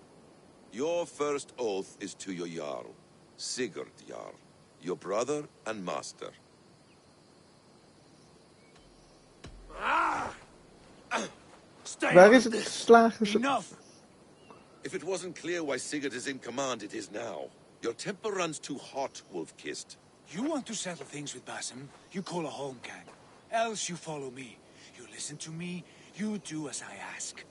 Your first oath is to your Jarl, Sigurd Jarl, your brother and master. Stay Waar out is of het this. geslagen? Enough! If it wasn't clear why Sigurd is in command, it is now. Your temper runs too hot, Wolf-Kissed. You want to settle things with Basim, you call a holmgang. else you follow me. You listen to me, you do as I ask.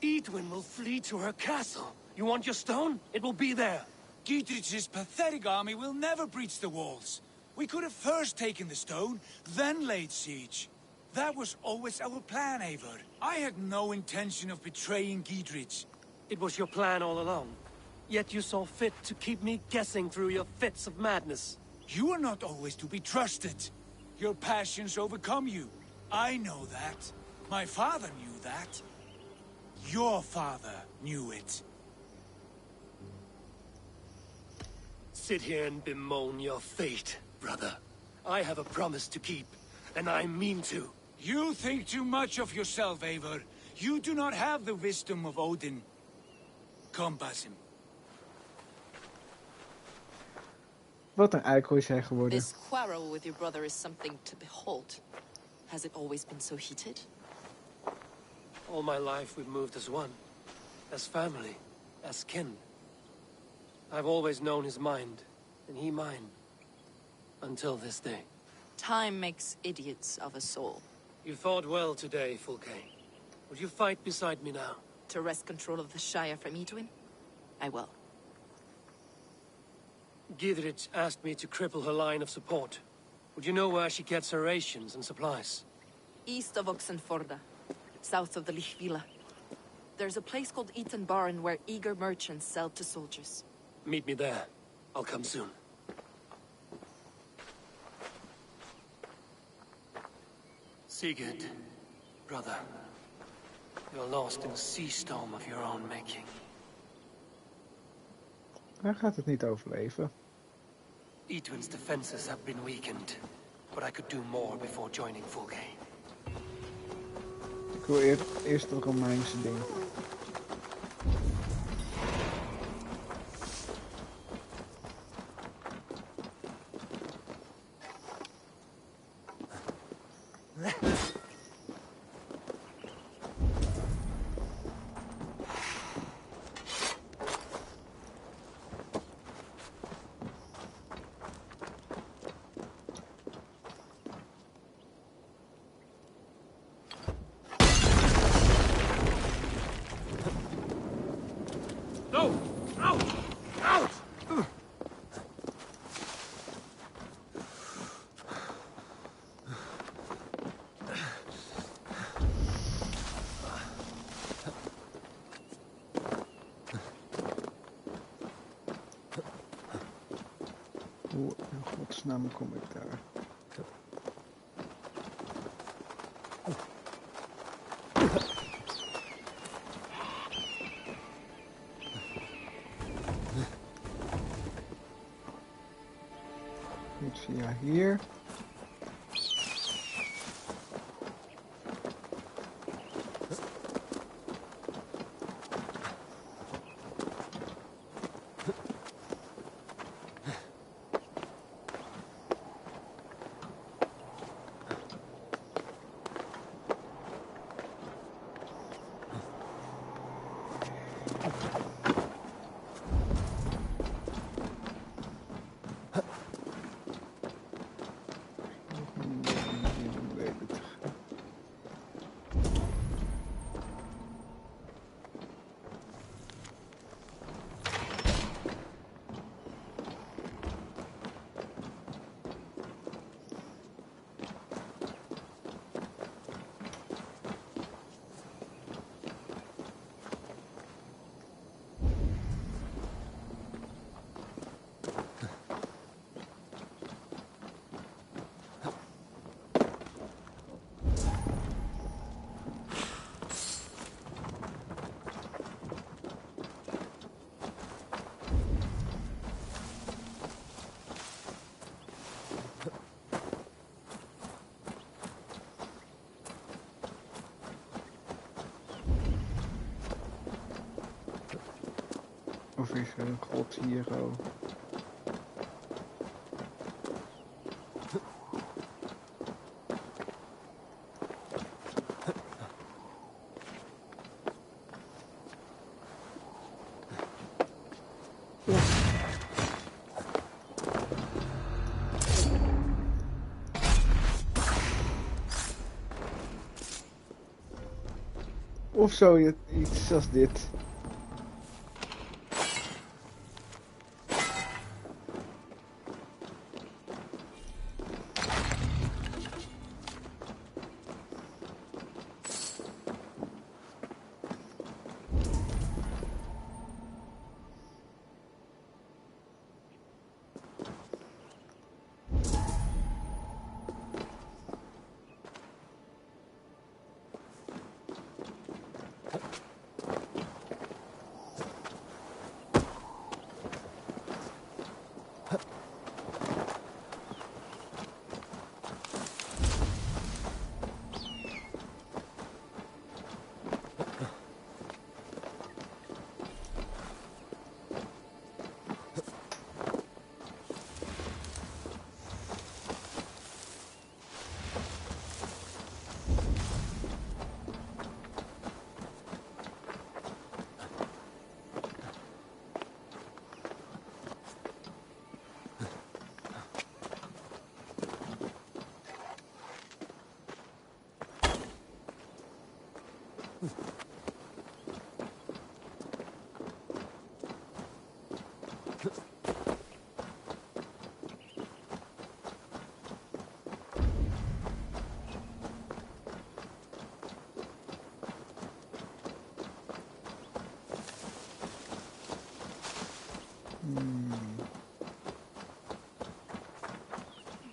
Edwin will flee to her castle. You want your stone? It will be there. Dietrich's pathetic army will never breach the walls. We could have first taken the stone, then laid siege. That was always our plan, Eivor. I had no intention of betraying Dietrich. It was your plan all along. Yet you saw fit to keep me guessing through your fits of madness. You are not always to be trusted. Your passions overcome you. I know that. My father knew that. Your father knew it. Sit here and bemoan your fate, brother. I have a promise to keep, and I mean to. You think too much of yourself, Eivor. You do not have the wisdom of Odin. Come, Basim. Wat een eikel is hij geworden. This quarrel with your brother is something to behold. Has it always been so heated? All my life we've moved as one. As family. As kin. I've always known his mind, and he mine. Until this day. Time makes idiots of us all. You fought well today, Fulke. Would you fight beside me now? To wrest control of the Shire from Edwin? I will. Gidrich asked me to cripple her line of support. Would you know where she gets her rations and supplies? East of Oxenforda, south of the Lichvila. There's a place called Eaton Barn where eager merchants sell to soldiers. Meet me there. I'll come soon. Sigurd, brother. You're lost in a sea storm of your own making. Hij gaat het niet overleven. Edwin's defenses have been weakened, but I could do more before joining Fulke. Ik wil eerst het Romeinse ding. Hoe in godsnaam kom ik daar? Niet via hier. Of is er een god hier ook? Of zo je iets als dit.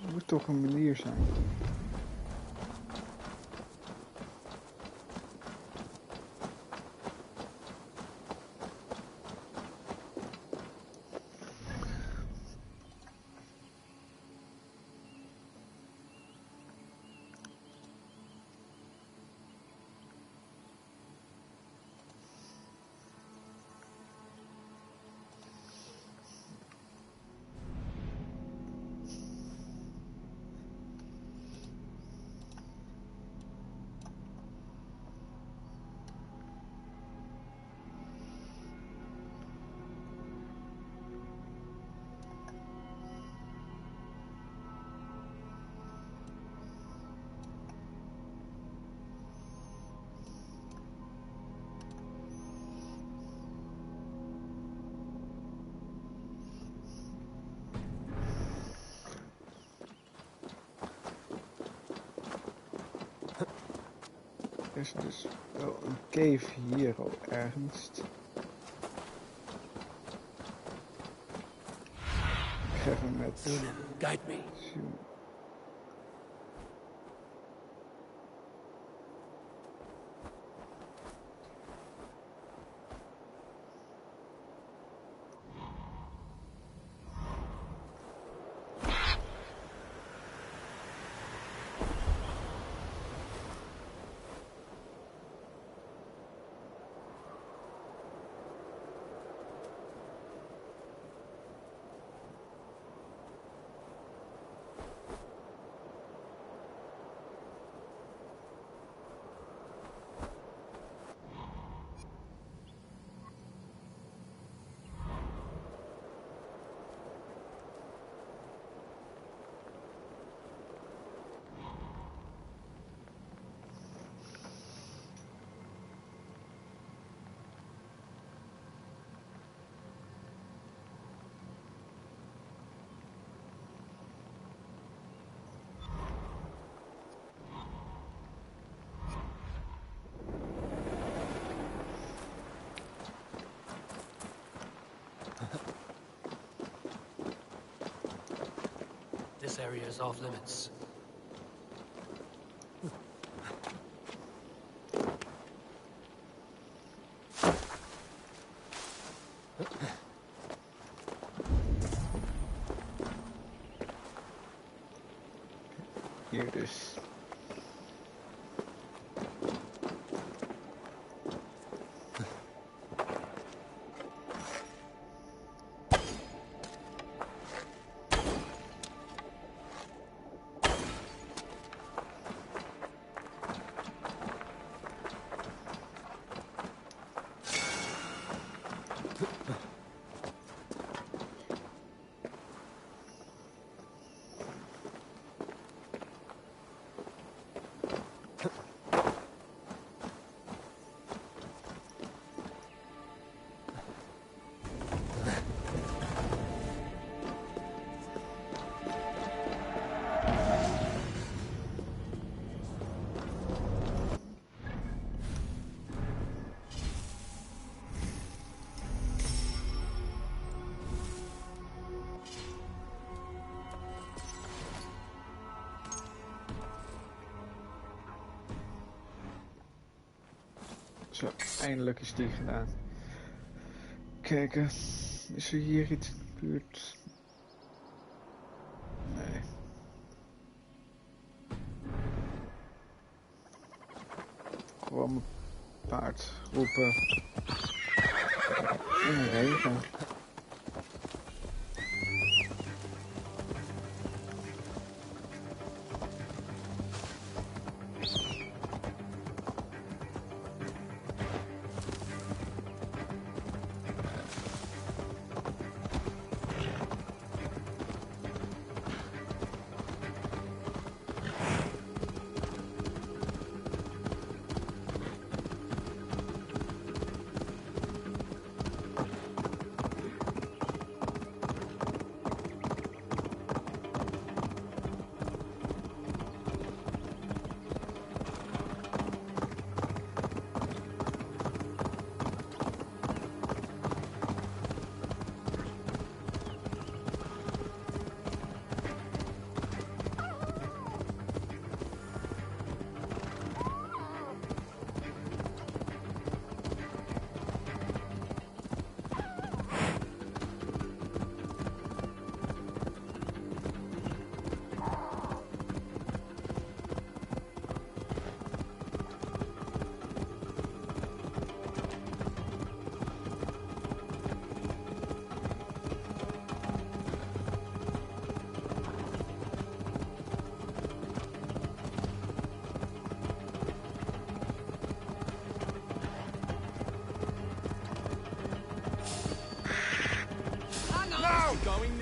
Er moet toch een manier zijn. Er is dus wel een cave hier al ergens. Ik ga even met... Guide me. This area is off limits. Hier dus. Zo, eindelijk is die gedaan. Kijken, is er hier iets in de buurt? Nee. Gewoon mijn paard roepen. In de regen.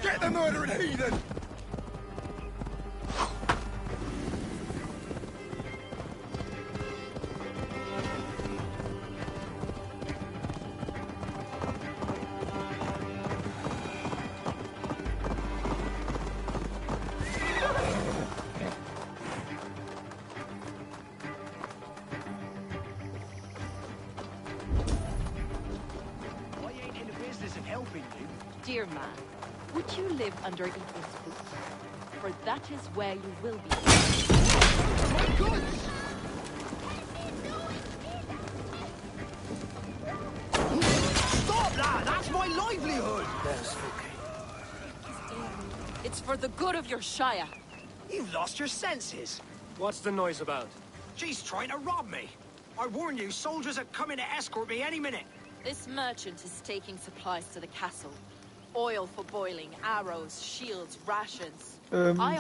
Get the murdering heathen! I ain't in the business of helping you. Dear man, would you live under Ethan's roof? For that is where you will be. My goods! Stop that! That's my livelihood! There's Fulke. It's for the good of your Shire. You've lost your senses. What's the noise about? She's trying to rob me. I warn you, soldiers are coming to escort me any minute. This merchant is taking supplies to the castle. Oil for boiling, arrows, shields, rations.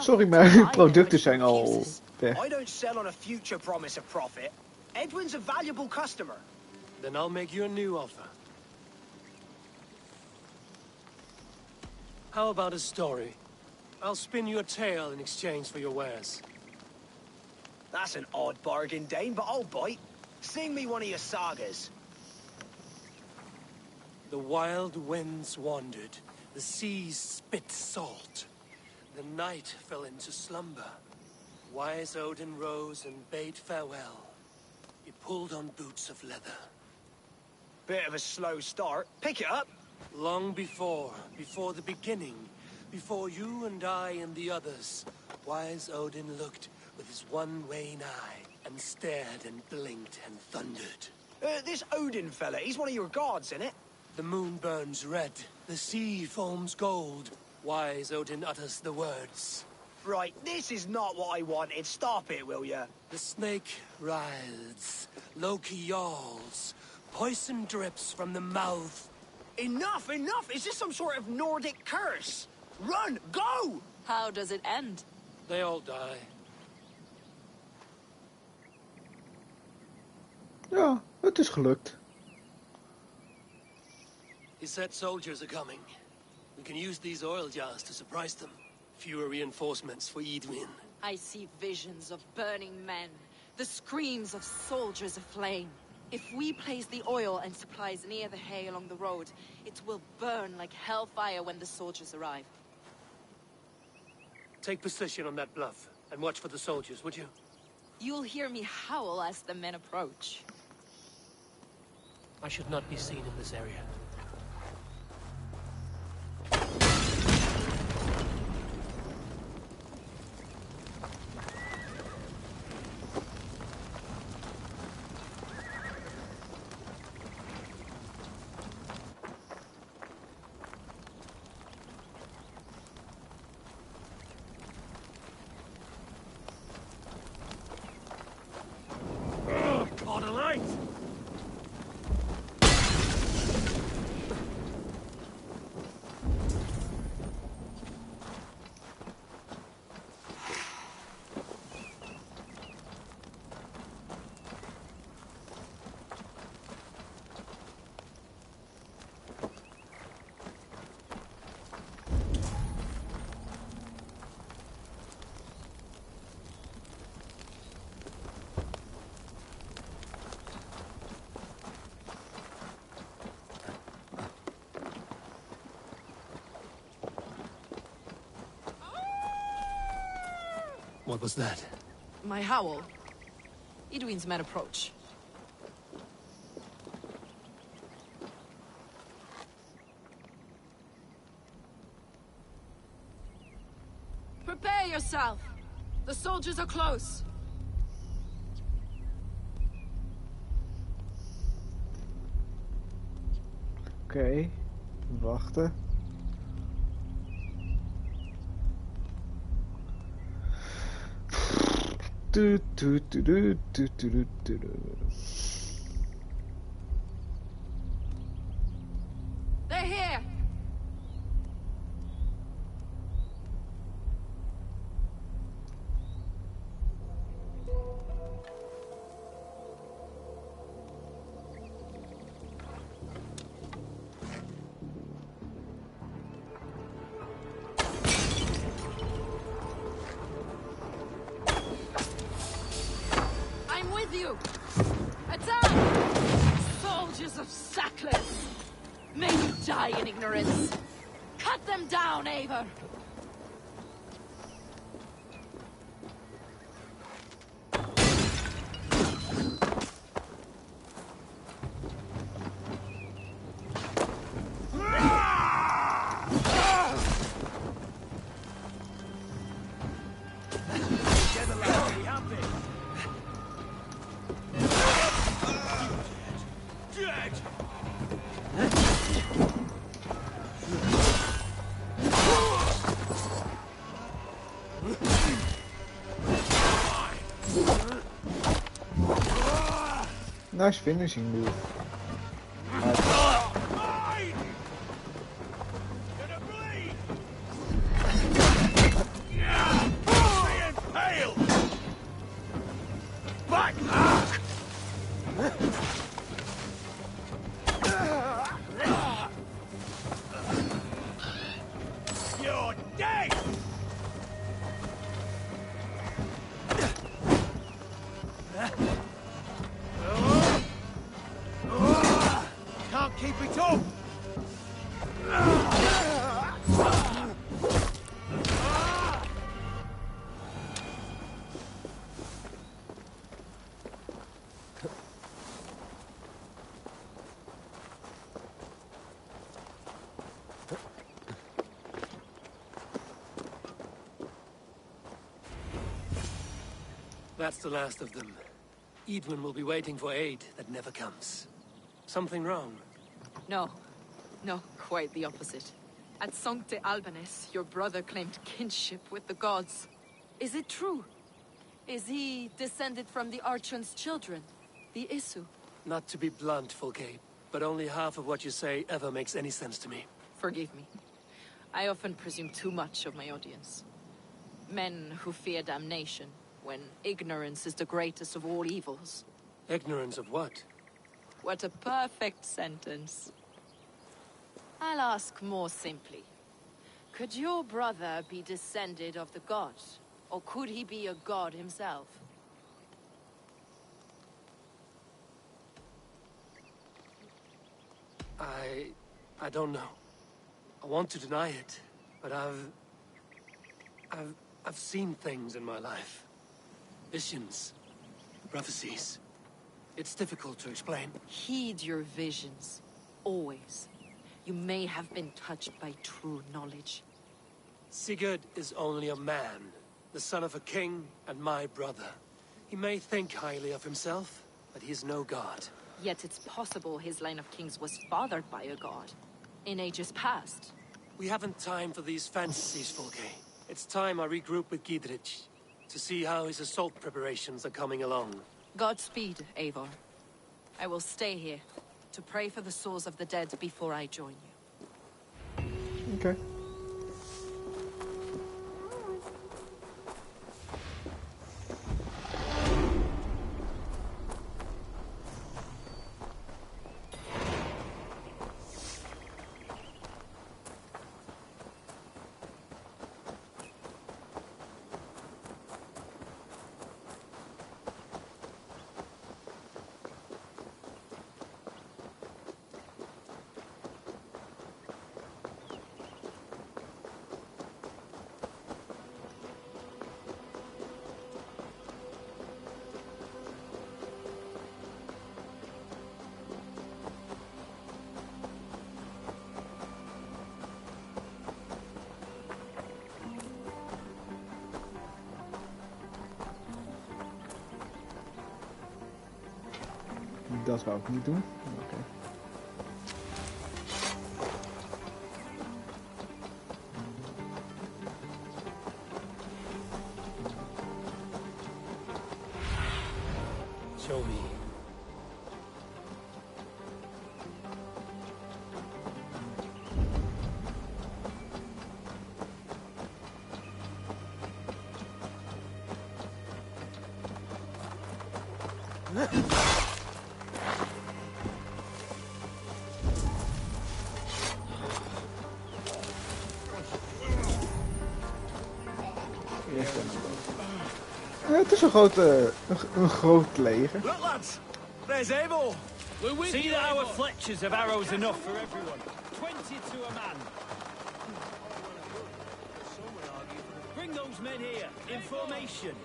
Sorry, maar producten zijn al weg. I don't sell on a future promise of profit. Edwin's a valuable customer. Then I'll make you a new offer. How about a story? I'll spin you a tale in exchange for your wares. That's an odd bargain, Dane, but I'll bite. Sing me one of your sagas. The wild winds wandered, the seas spit salt. The night fell into slumber. Wise Odin rose and bade farewell. He pulled on boots of leather. Bit of a slow start. Pick it up. Long before the beginning, before you and I and the others, Wise Odin looked with his one-wane eye and stared and blinked and thundered. This Odin fella, he's one of your gods, innit? The moon burns red, the sea foams gold. Wise Odin utters the words. Right, this is not what I wanted. Stop it, will ya? The snake writhes, Loki yawls, poison drips from the mouth. Enough, enough! Is this some sort of Nordic curse? Run, go! How does it end? They all die. Ja, het is gelukt. He said soldiers are coming. We can use these oil jars to surprise them. Fewer reinforcements for Edwin. I see visions of burning men, the screams of soldiers aflame. If we place the oil and supplies near the hay along the road, it will burn like hellfire when the soldiers arrive. Take position on that bluff, and watch for the soldiers, would you? You'll hear me howl as the men approach. I should not be seen in this area. What was that? My howl. Edwin's men approach. Prepare yourself! The soldiers are close! Oké, wachten. Toet, toet, toet, toet, toet, toet, toet. They're here! I'm with you! Attack! Soldiers of Sackless! May you die in ignorance! Cut them down, Eivor! Nice finishing move. You're dead! Can't keep it up! That's the last of them. Edwin will be waiting for aid that never comes. Something wrong? No. No, quite the opposite. At Sancte Albanes, your brother claimed kinship with the gods. Is it true? Is he descended from the Archon's children, the Isu? Not to be blunt, Fulke, but only half of what you say ever makes any sense to me. Forgive me. I often presume too much of my audience. Men who fear damnation, when ignorance is the greatest of all evils. Ignorance of what? What a perfect sentence. I'll ask more simply. Could your brother be descended of the gods? Or could he be a god himself? I don't know. I want to deny it, but I've seen things in my life. Visions, prophecies. It's difficult to explain. Heed your visions. Always. You may have been touched by true knowledge. Sigurd is only a man, the son of a king and my brother. He may think highly of himself, but he is no god. Yet it's possible his line of kings was fathered by a god. In ages past. We haven't time for these fantasies, Fulke. It's time I regroup with Gidrich to see how his assault preparations are coming along. Godspeed, Eivor. I will stay here to pray for the souls of the dead before I join you. Okay. Dat wou ik niet doen. Oké. Show me. Het is een groot leger. Look, lads! There's Abel! See that our fletchers have arrows enough for everyone. 20 to a man. Bring those men here, in formation.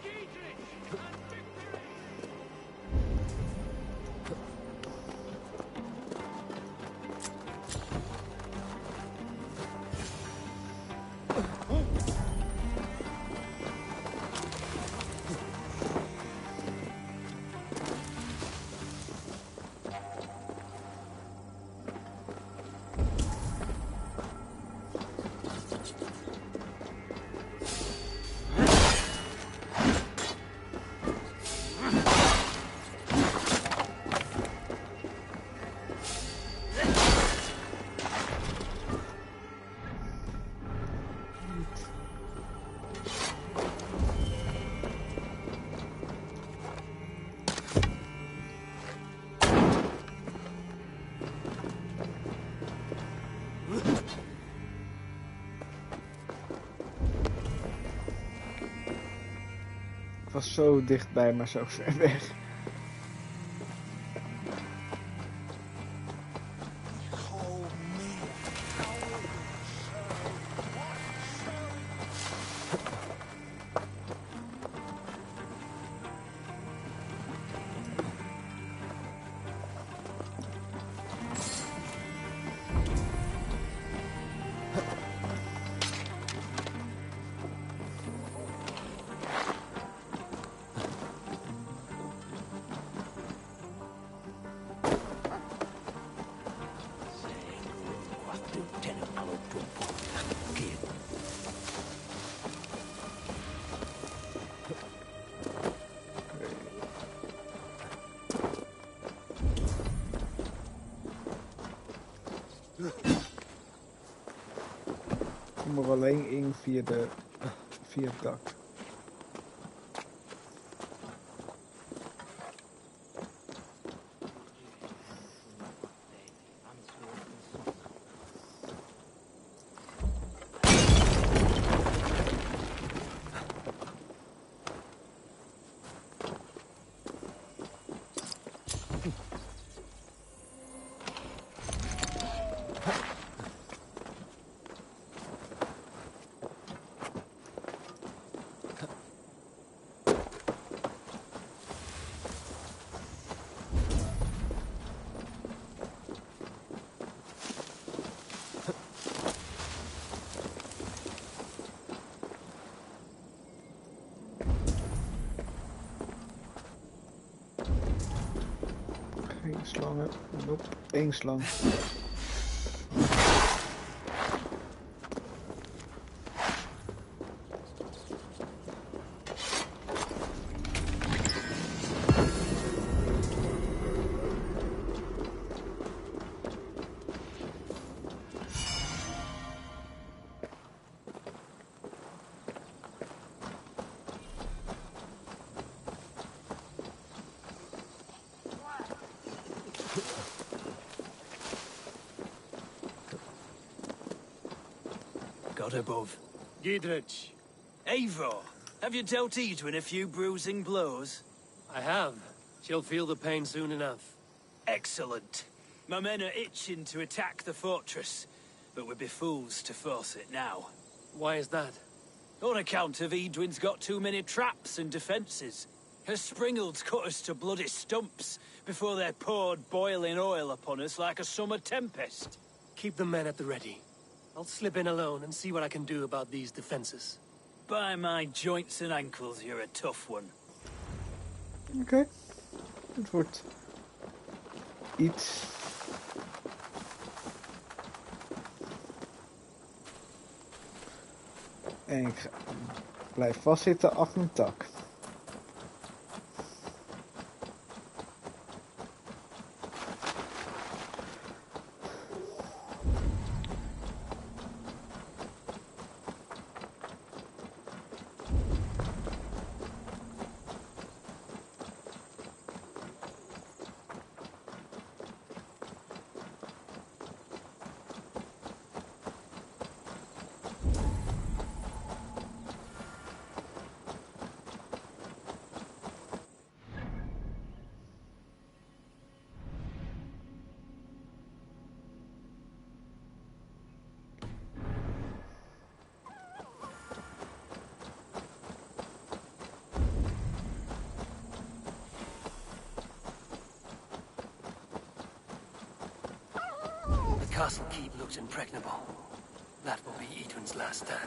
Het was zo dichtbij, maar zo ver weg. Ik kom er alleen in via het dak. Geen slangen. Nope. 1 slang. God above. Gidrich. Eivor, have you dealt Edwin a few bruising blows? I have. She'll feel the pain soon enough. Excellent. My men are itching to attack the fortress, but we'd be fools to force it now. Why is that? On account of Edwin's got too many traps and defences. Her springalds cut us to bloody stumps before they poured boiling oil upon us like a summer tempest. Keep the men at the ready. I'll slip in alone and see what I can do about these defenses. By my joints and ankles, you're a tough one. Oké. Het wordt iets. En ik blijf vastzitten achter een tak. The castle keep looks impregnable. That will be Edwin's last stand.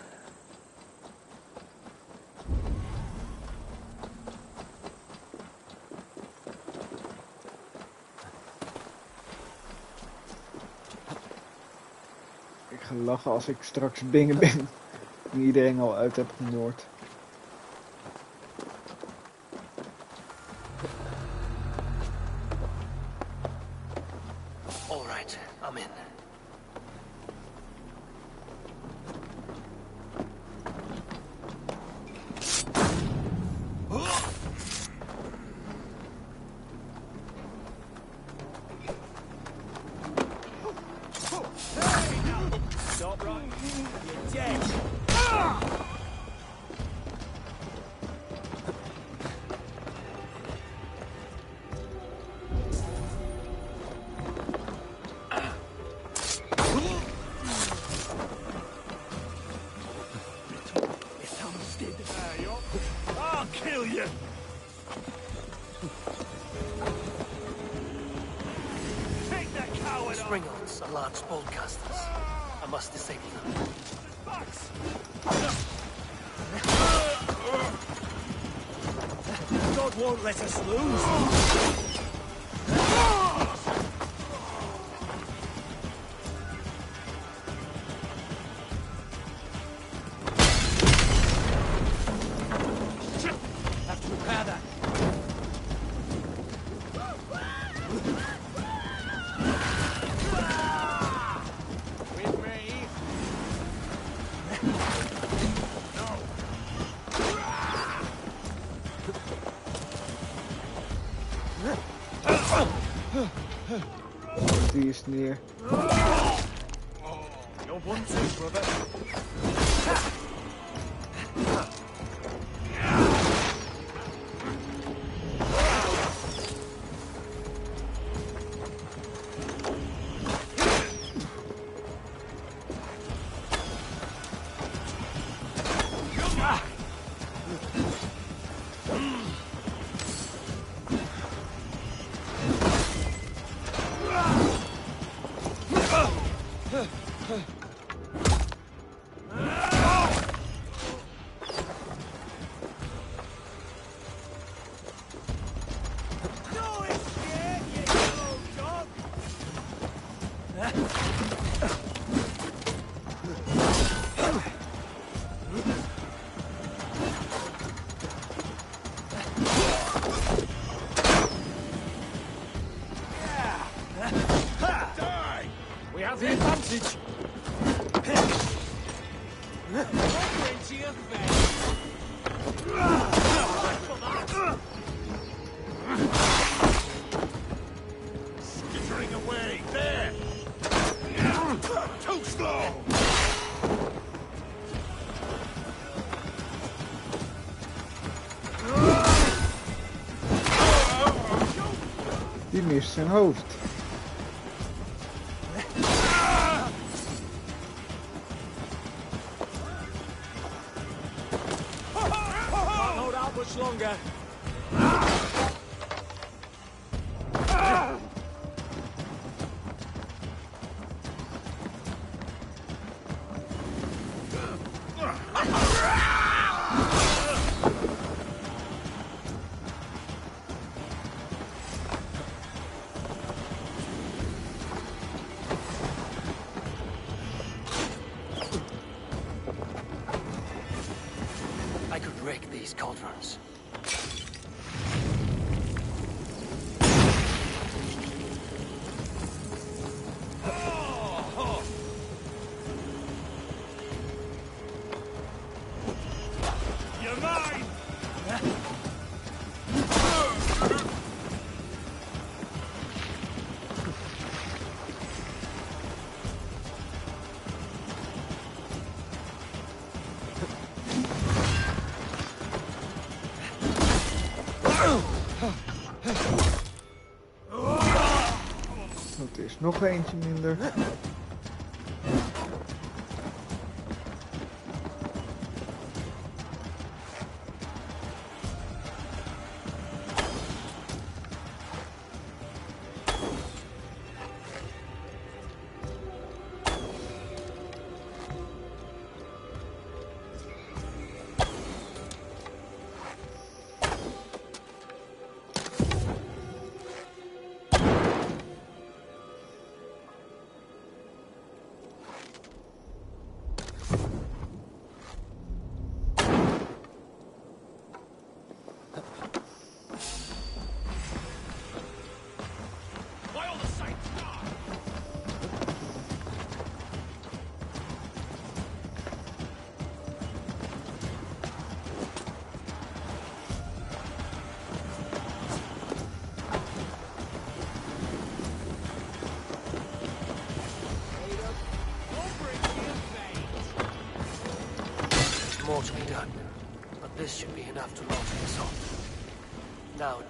Ik ga lachen als ik straks binnen ben. En iedereen al uit heb gemoord. All right, I'm in. Stop right. You're dead. I'll kill you! Take that coward off! Springholes are large boltcasters. I must disable them. God won't let us lose. Have to repair that. With me. Die is neer. You're one too, brother. We have the advantage. Skittering away! There! Too slow! Die mist zijn hoofd. Can't hold out much longer. these cauldrons. You're mine! Dat is nog eentje minder. More to be done, but this should be enough to launch an assault. Now,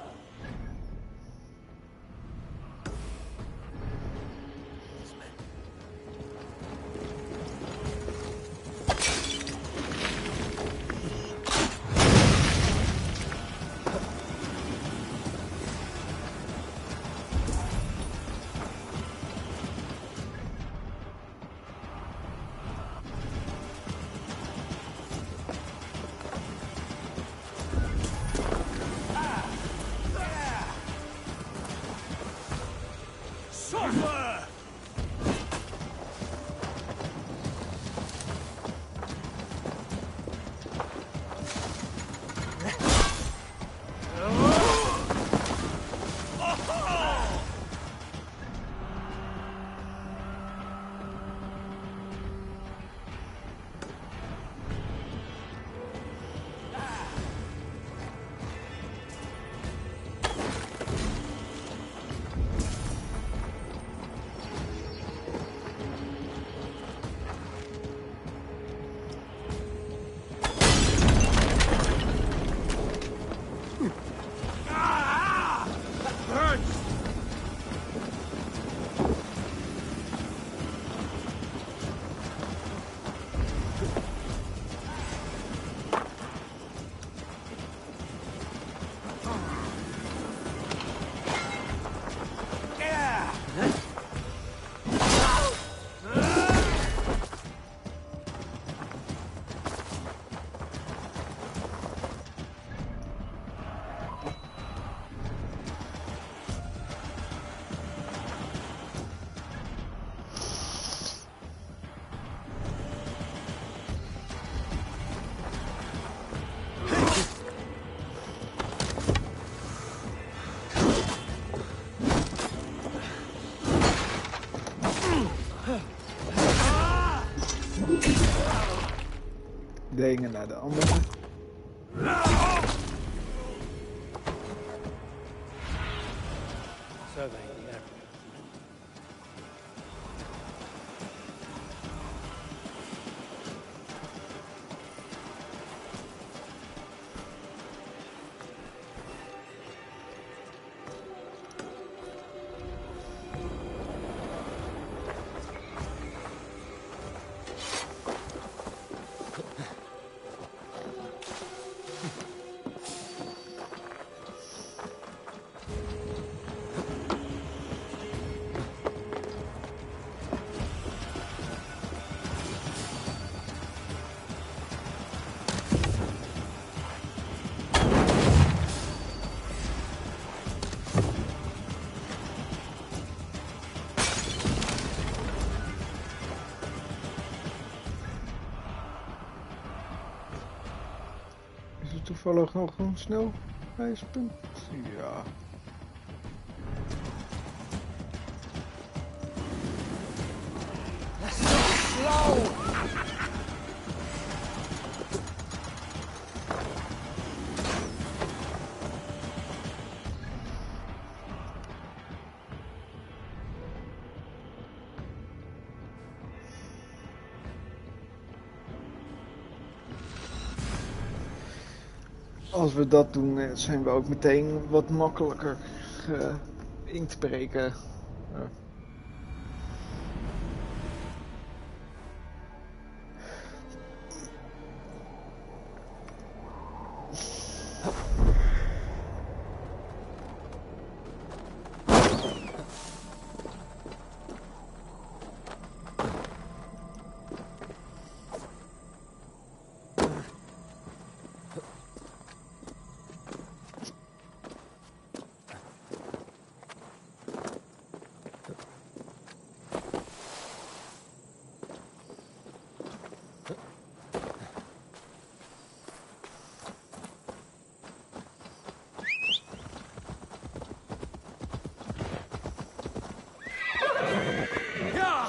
De ene naar de andere. surveying the area. toevallig nog een snel reispunt? Ja. Slow! Als we dat doen, zijn we ook meteen wat makkelijker in te breken.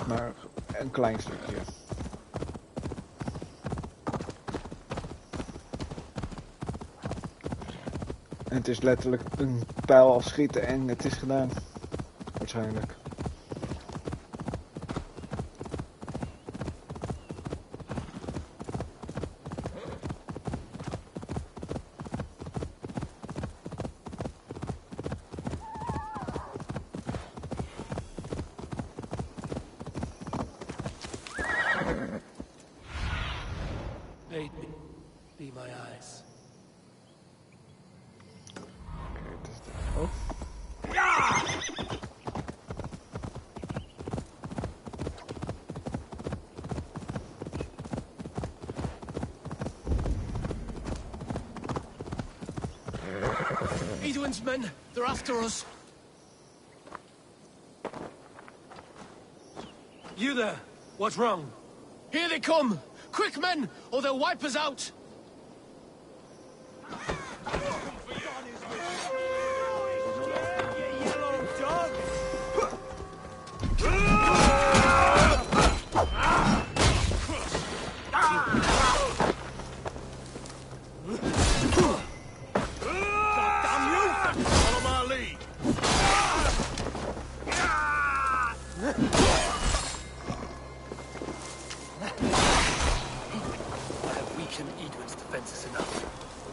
Maar een klein stukje. En het is letterlijk een pijl afschieten en het is gedaan. Waarschijnlijk. Aid me. Be my eyes. Oké, het is de... Oh. Edwin's men, they're after us. You there? What's wrong? Here they come! Quick, men, or they'll wipe us out!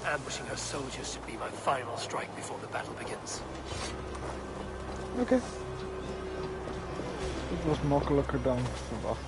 Ambushing her soldiers should be my final strike before the battle begins. Oké. Het was makkelijker dan verwacht.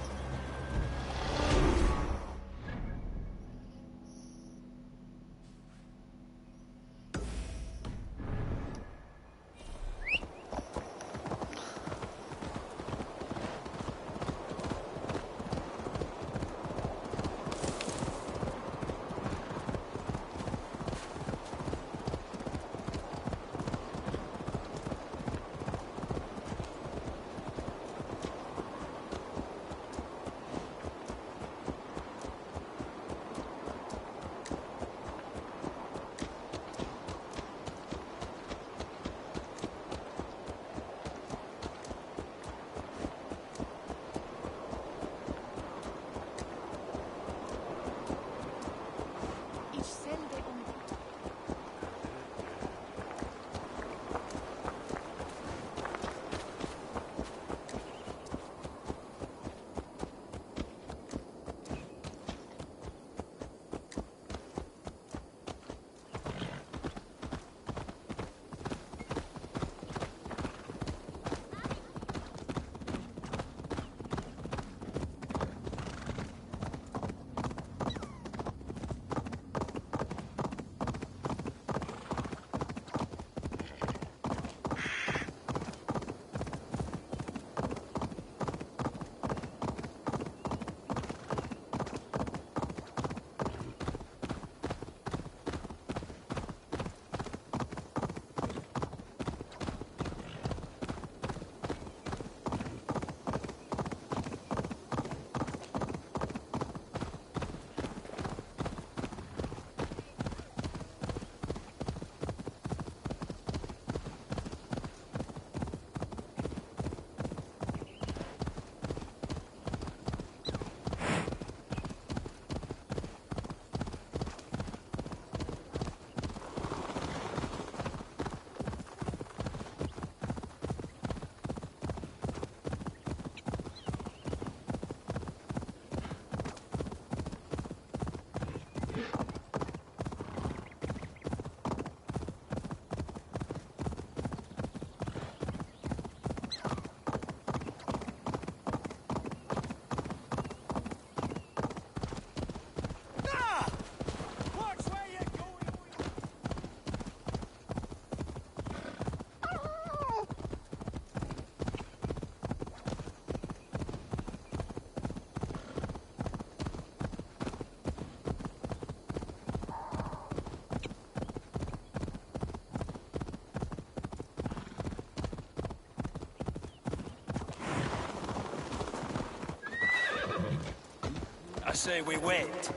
say we wait.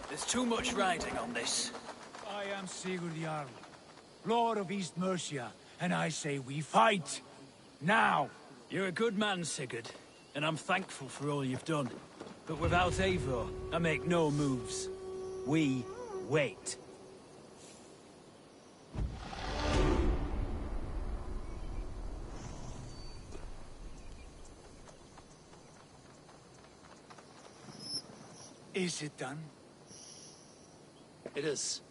There's too much riding on this. I am Sigurd Jarl, Lord of East Mercia, and I say we fight! Now! You're a good man, Sigurd, and I'm thankful for all you've done. But without Eivor, I make no moves. We wait. Is it done? It is.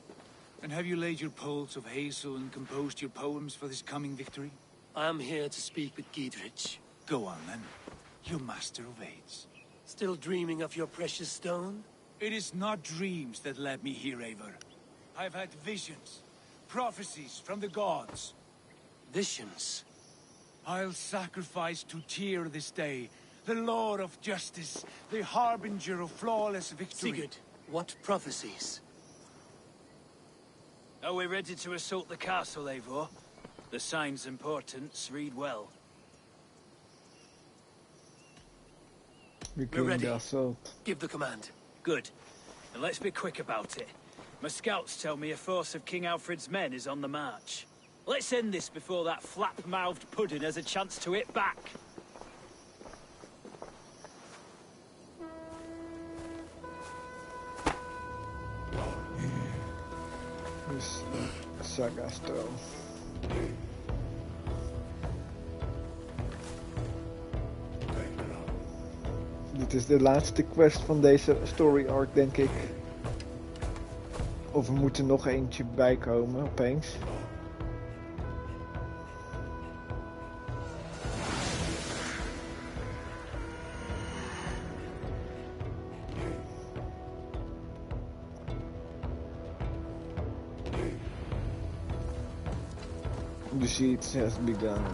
And have you laid your poles of hazel and composed your poems for this coming victory? I am here to speak with Giedrich. Go on then, you master of aids. Still dreaming of your precious stone? It is not dreams that led me here, Eivor. I've had visions, prophecies from the gods. Visions? I'll sacrifice to Tyr this day, the Lord of Justice, the harbinger of flawless victory. Sigurd, what prophecies? Are we ready to assault the castle, Eivor? The sign's importance, read well. We're ready. the assault. Give the command. Good. And let's be quick about it. My scouts tell me a force of King Alfred's men is on the march. Let's end this before that flap-mouthed pudding has a chance to hit back. Dus Saga-stroom. Dit is de laatste quest van deze story arc, denk ik. Of er moet er nog eentje bij komen, opeens. The siege has begun.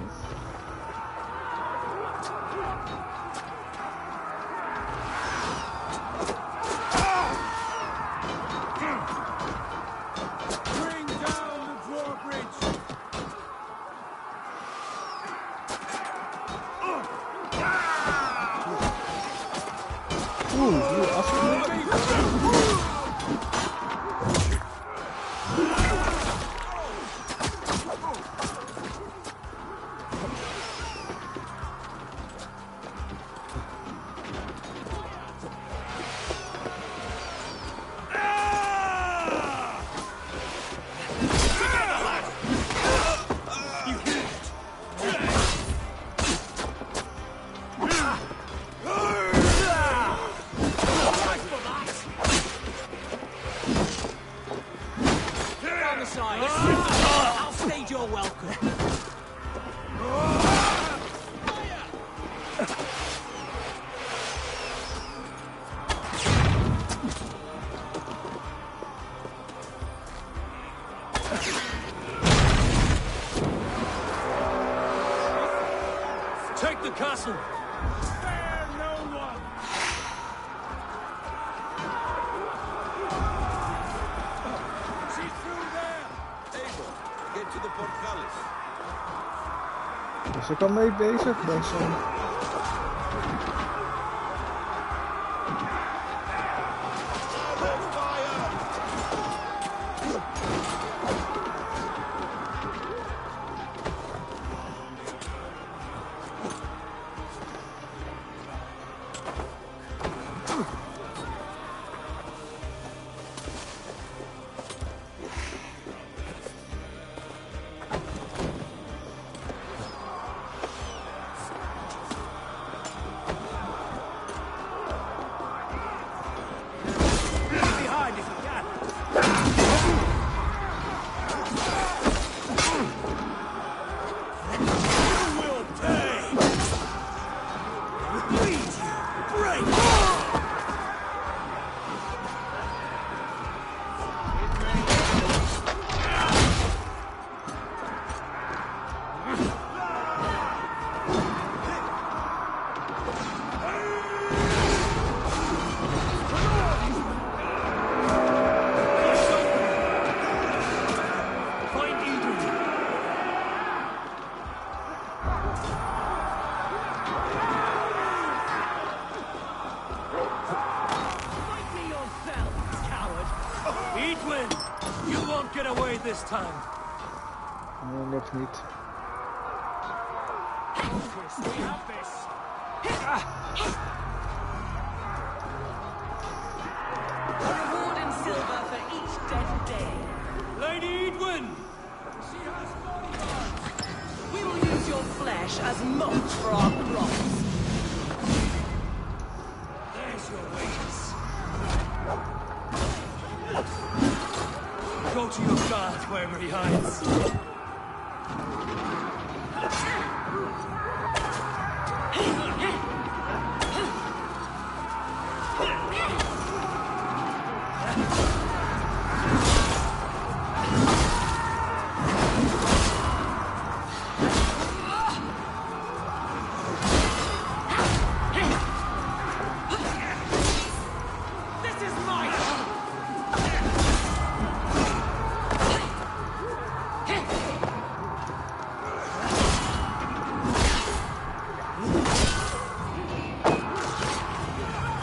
Take the castle! Spare no one! She's through there! Eivor, get to the portcullis. Is ik al mee bezig? Best wel. this time. Nog niet. We have this. A reward in silver for each dead day. Lady Edwin! We will use your flesh as mulch for our crops. There's your wages. Go to your guard wherever he hides.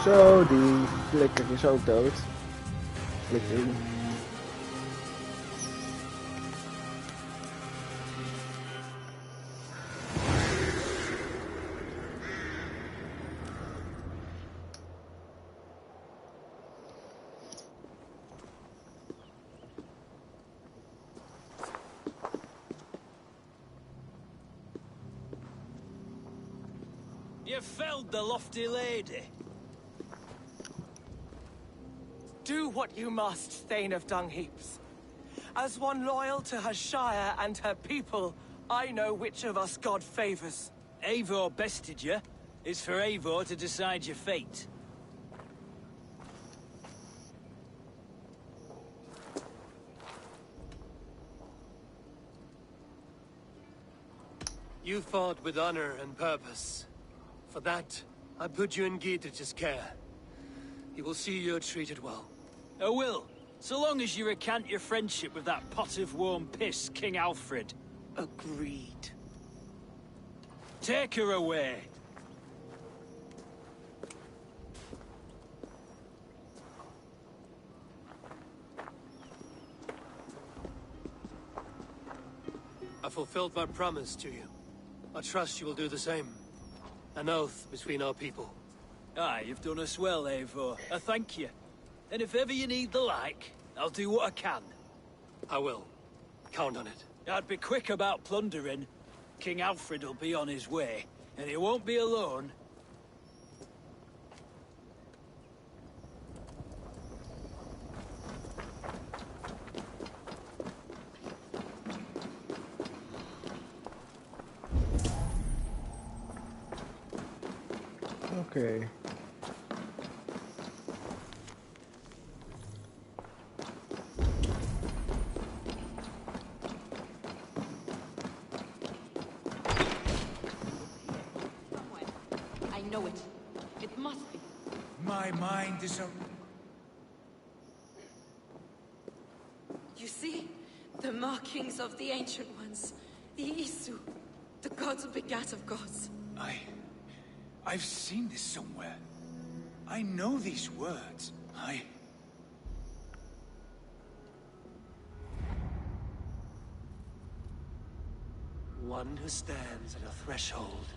Zo, die flikker is ook dood. Flikker. You felled the lofty lady. Do what you must, Thane of Dung Heaps. As one loyal to her shire and her people, I know which of us God favors. Eivor bested you. It's for Eivor to decide your fate. You fought with honor and purpose. For that, I put you in Gidrich's care. He will see you're treated well. I will, so long as you recant your friendship with that pot of warm piss, King Alfred. Agreed. Take her away. I fulfilled my promise to you. I trust you will do the same. An oath between our people. Aye, you've done us well, Eivor. I thank you. And if ever you need the like, I'll do what I can. I will. Count on it. I'd be quick about plundering. King Alfred will be on his way, and he won't be alone. Okay. I know it. It must be. My mind is a... You see? The markings of the Ancient Ones. The Isu. The gods who begat of gods. I've seen this somewhere. I know these words. One who stands at a threshold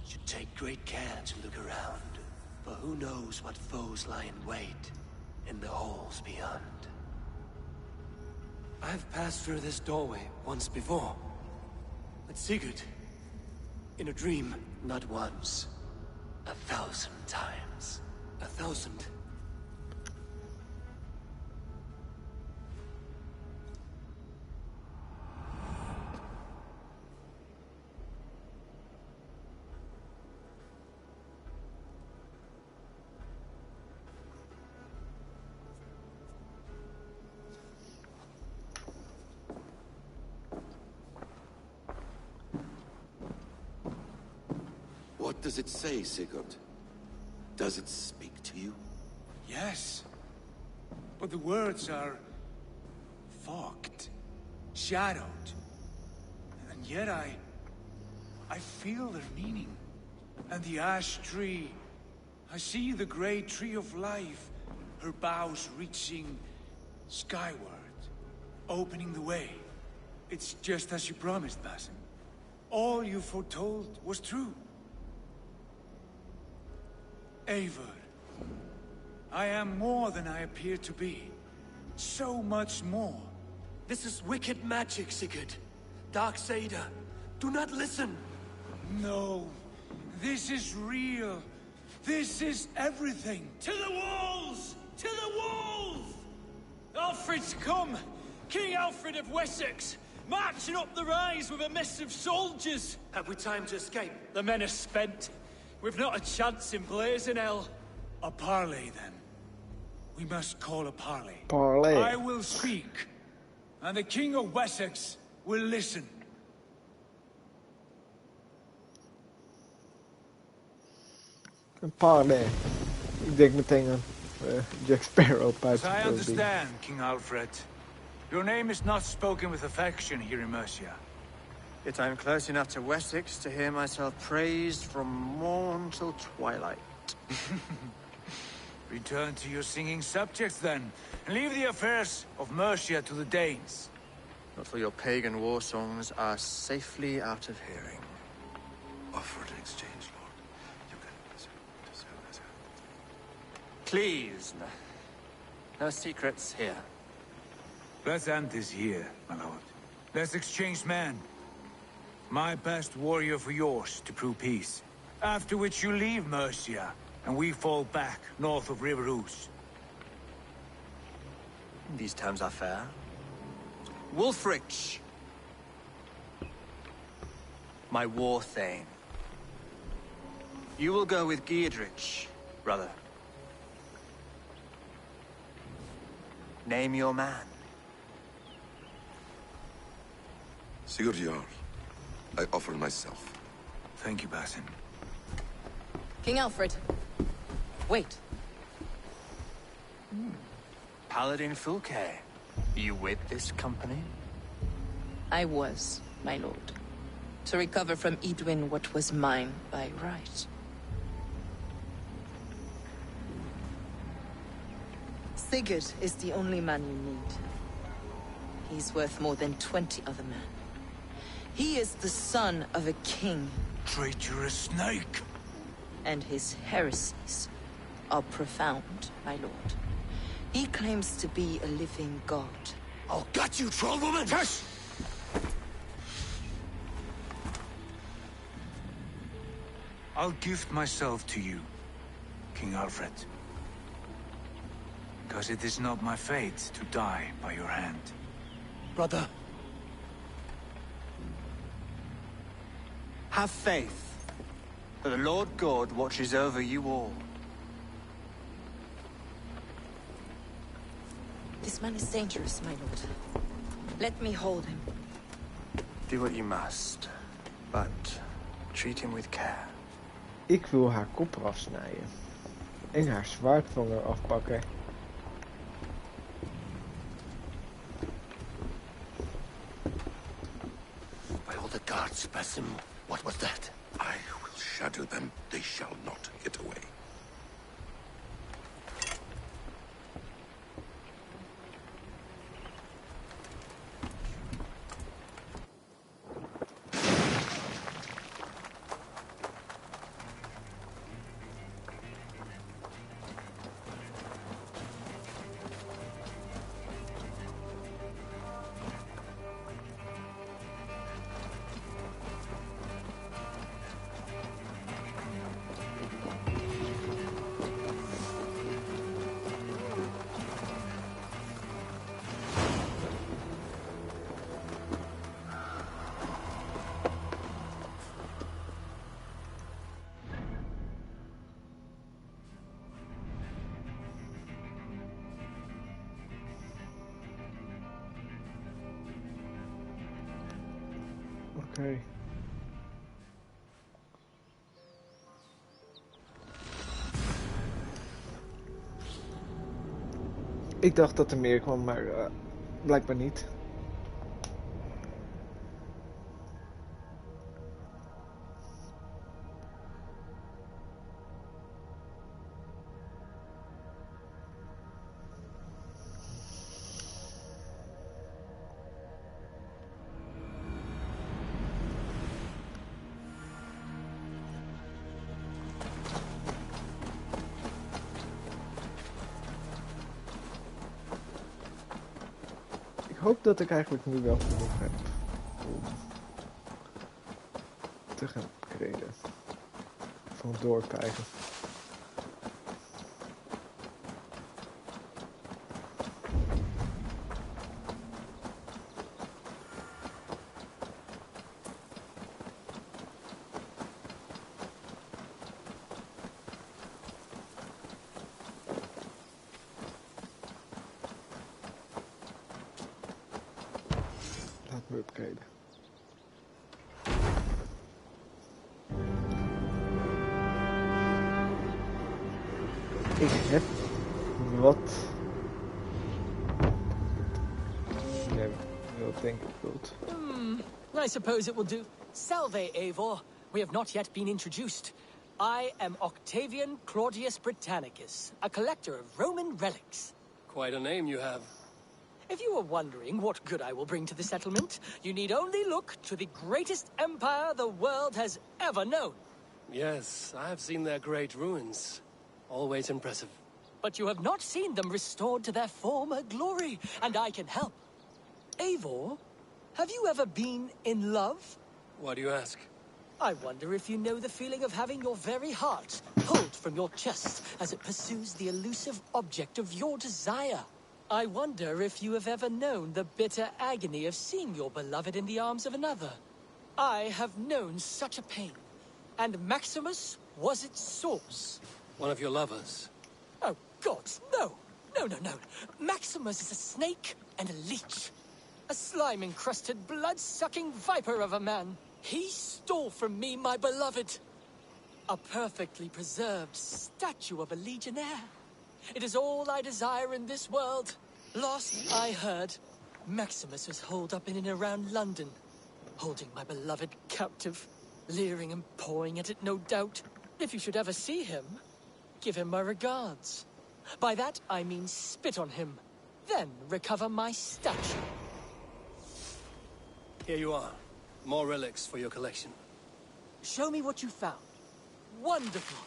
should take great care to look around. For who knows what foes lie in wait in the halls beyond. I've passed through this doorway once before. With Sigurd. In a dream, not once. 1,000 times. 1,000. What does it say, Sigurd? Does it speak to you? Yes. But the words are... fogged. Shadowed. And yet I feel their meaning. And the ash tree... I see the great tree of life, her boughs reaching skyward. opening the way. It's just as you promised, Basim. All you foretold was true. Eivor, I am more than I appear to be. So much more. This is wicked magic, Sigurd. Darksader, do not listen. No, this is real. This is everything. To the walls! To the walls! Alfred's come! King Alfred of Wessex! Marching up the rise with a mess of soldiers! Have we time to escape? The men are spent. We've not a chance in blazing hell. A parley, then. We must call a parley. Parley. I will speak, and the King of Wessex will listen. Een parley. Ik denk meteen aan Jack Sparrow. As I understand, King Alfred, your name is not spoken with affection here in Mercia. Yet I am close enough to Wessex to hear myself praised from morn till twilight. Return to your singing subjects, then, and leave the affairs of Mercia to the Danes. Not for your pagan war songs are safely out of hearing. Offer to exchange, Lord. You can... Please, no secrets here. Let's end this here, my lord. Let's exchange men. My best warrior for yours to prove peace. After which you leave Mercia, and we fall back north of River Ouse. These terms are fair. Wulfrich, my war thane. You will go with Giedrich, brother. Name your man. Sigurd Jarl, I offer myself. Thank you, Basim. King Alfred. Wait. Paladin Fulke, you with this company? I was, my lord. To recover from Edwin what was mine by right. Sigurd is the only man you need. He's worth more than 20 other men. He is the son of a king. Traitorous snake! And his heresies are profound, my lord. He claims to be a living god. I'll gut you, troll woman! Hush! I'll gift myself to you, King Alfred. Because it is not my fate to die by your hand. Brother. Have faith that the Lord God watches over you all. This man is dangerous, my lord. Let me hold him. Do what you must, but treat him with care. Ik wil haar kop eraf snijden. En haar zwaard van haar afpakken. By all the gods, Basim, what was that? I will shadow them. They shall not get away. Oké. Ik dacht dat er meer kwam, maar blijkbaar niet. hoop dat ik eigenlijk nu wel genoeg heb om te gaan upgraden. Van het dorp eigenlijk. Laat me upgraden. Ik heb wat. Jij wilt denk ik goed. I suppose it will do. Salve, Eivor. We have not yet been introduced. I am Octavian Claudius Britannicus, a collector of Roman relics. Quite a name you have. If you are wondering what good I will bring to the settlement, you need only look to the greatest empire the world has ever known. Yes, I have seen their great ruins. Always impressive. But you have not seen them restored to their former glory, and I can help. Eivor, have you ever been in love? Why do you ask? I wonder if you know the feeling of having your very heart pulled from your chest as it pursues the elusive object of your desire. I wonder if you have ever known the bitter agony of seeing your beloved in the arms of another. I have known such a pain, and Maximus was its source. One of your lovers? Oh, gods, no! No. Maximus is a snake and a leech. A slime-encrusted, blood-sucking viper of a man. He stole from me my beloved. A perfectly preserved statue of a legionnaire. It is all I desire in this world. Last I heard, Maximus was holed up in and around London, holding my beloved captive, leering and pawing at it, no doubt. If you should ever see him, give him my regards. By that, I mean spit on him, then recover my statue. Here you are. More relics for your collection. Show me what you found. Wonderful.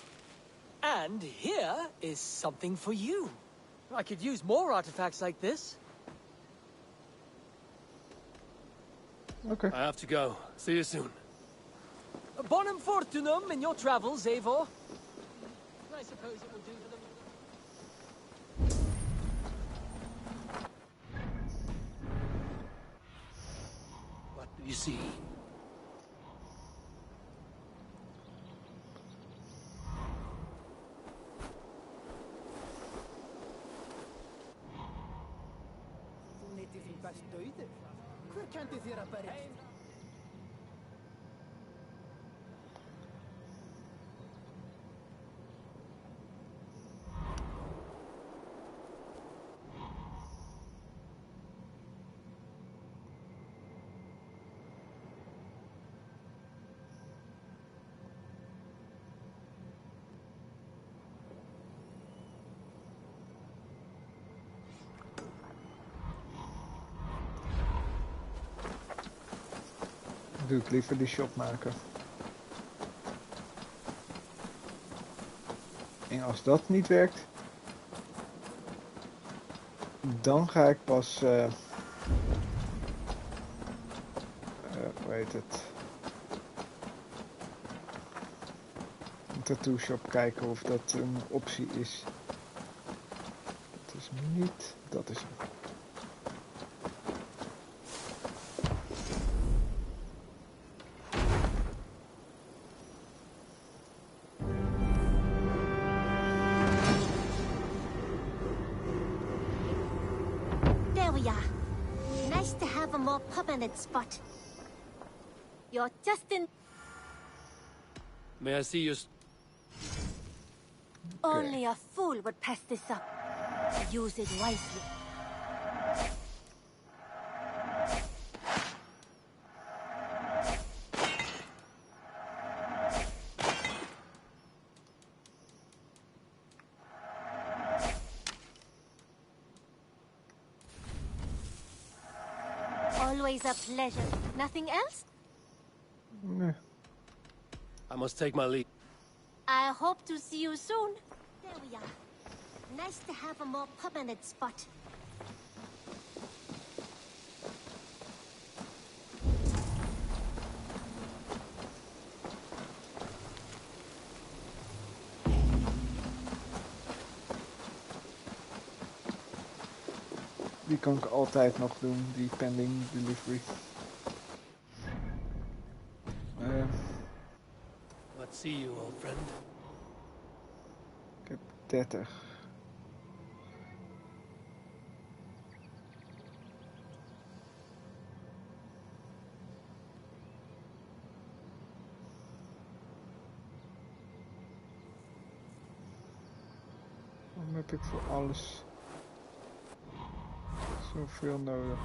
And here is something for you. I could use more artifacts like this. Okay. I have to go. See you soon. Bonum fortunum in your travels, Eivor. I suppose it will do for them. What do you see? Doe ik liever die shop maken. En als dat niet werkt, dan ga ik pas, hoe heet het, een tattoo shop kijken of dat een optie is. Dat is hem niet, dat is hem. Permanent spot. You're just in. May I see your... Only a fool would pass this up. Use it wisely. Always a pleasure. Nothing else? Nee. I must take my leave. I hope to see you soon. There we are. Nice to have a more permanent spot. Die kan ik altijd nog doen, die pending delivery. What see you, old friend? Ik heb 30. Waarom heb ik voor alles zoveel nodig?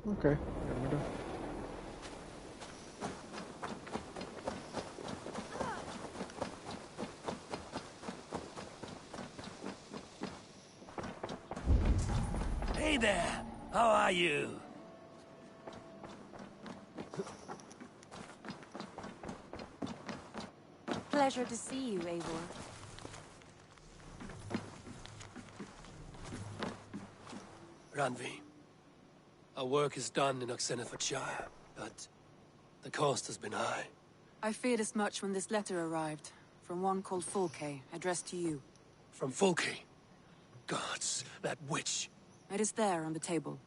Oké, jammer dan. Hey there, how are you? Pleasure to see you, Eivor. Randvi, our work is done in Oxenfordshire, but the cost has been high. I feared as much when this letter arrived, from one called Fulke, addressed to you. From Fulke? Gods, that witch! It is there on the table.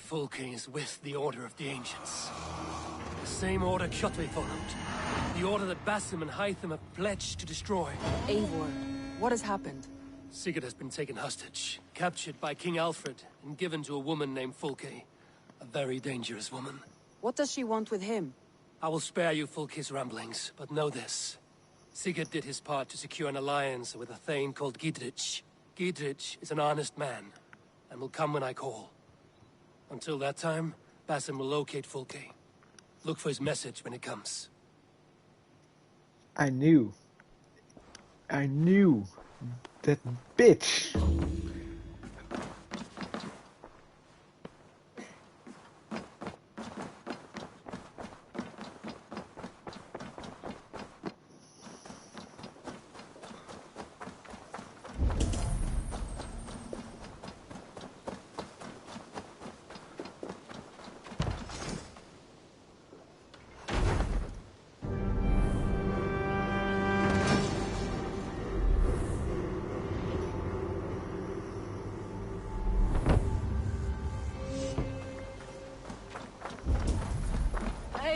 Fulke is with the Order of the Ancients. The same order Kjotve followed. The order that Basim and Hytham have pledged to destroy. Eivor, what has happened? Sigurd has been taken hostage, captured by King Alfred, and given to a woman named Fulke. A very dangerous woman. What does she want with him? I will spare you Fulke's ramblings, but know this. Sigurd did his part to secure an alliance with a thane called Gidrich. Gidrich is an honest man, and will come when I call. Until that time, Basim will locate Fulke. Look for his message when it comes. I knew. That bitch.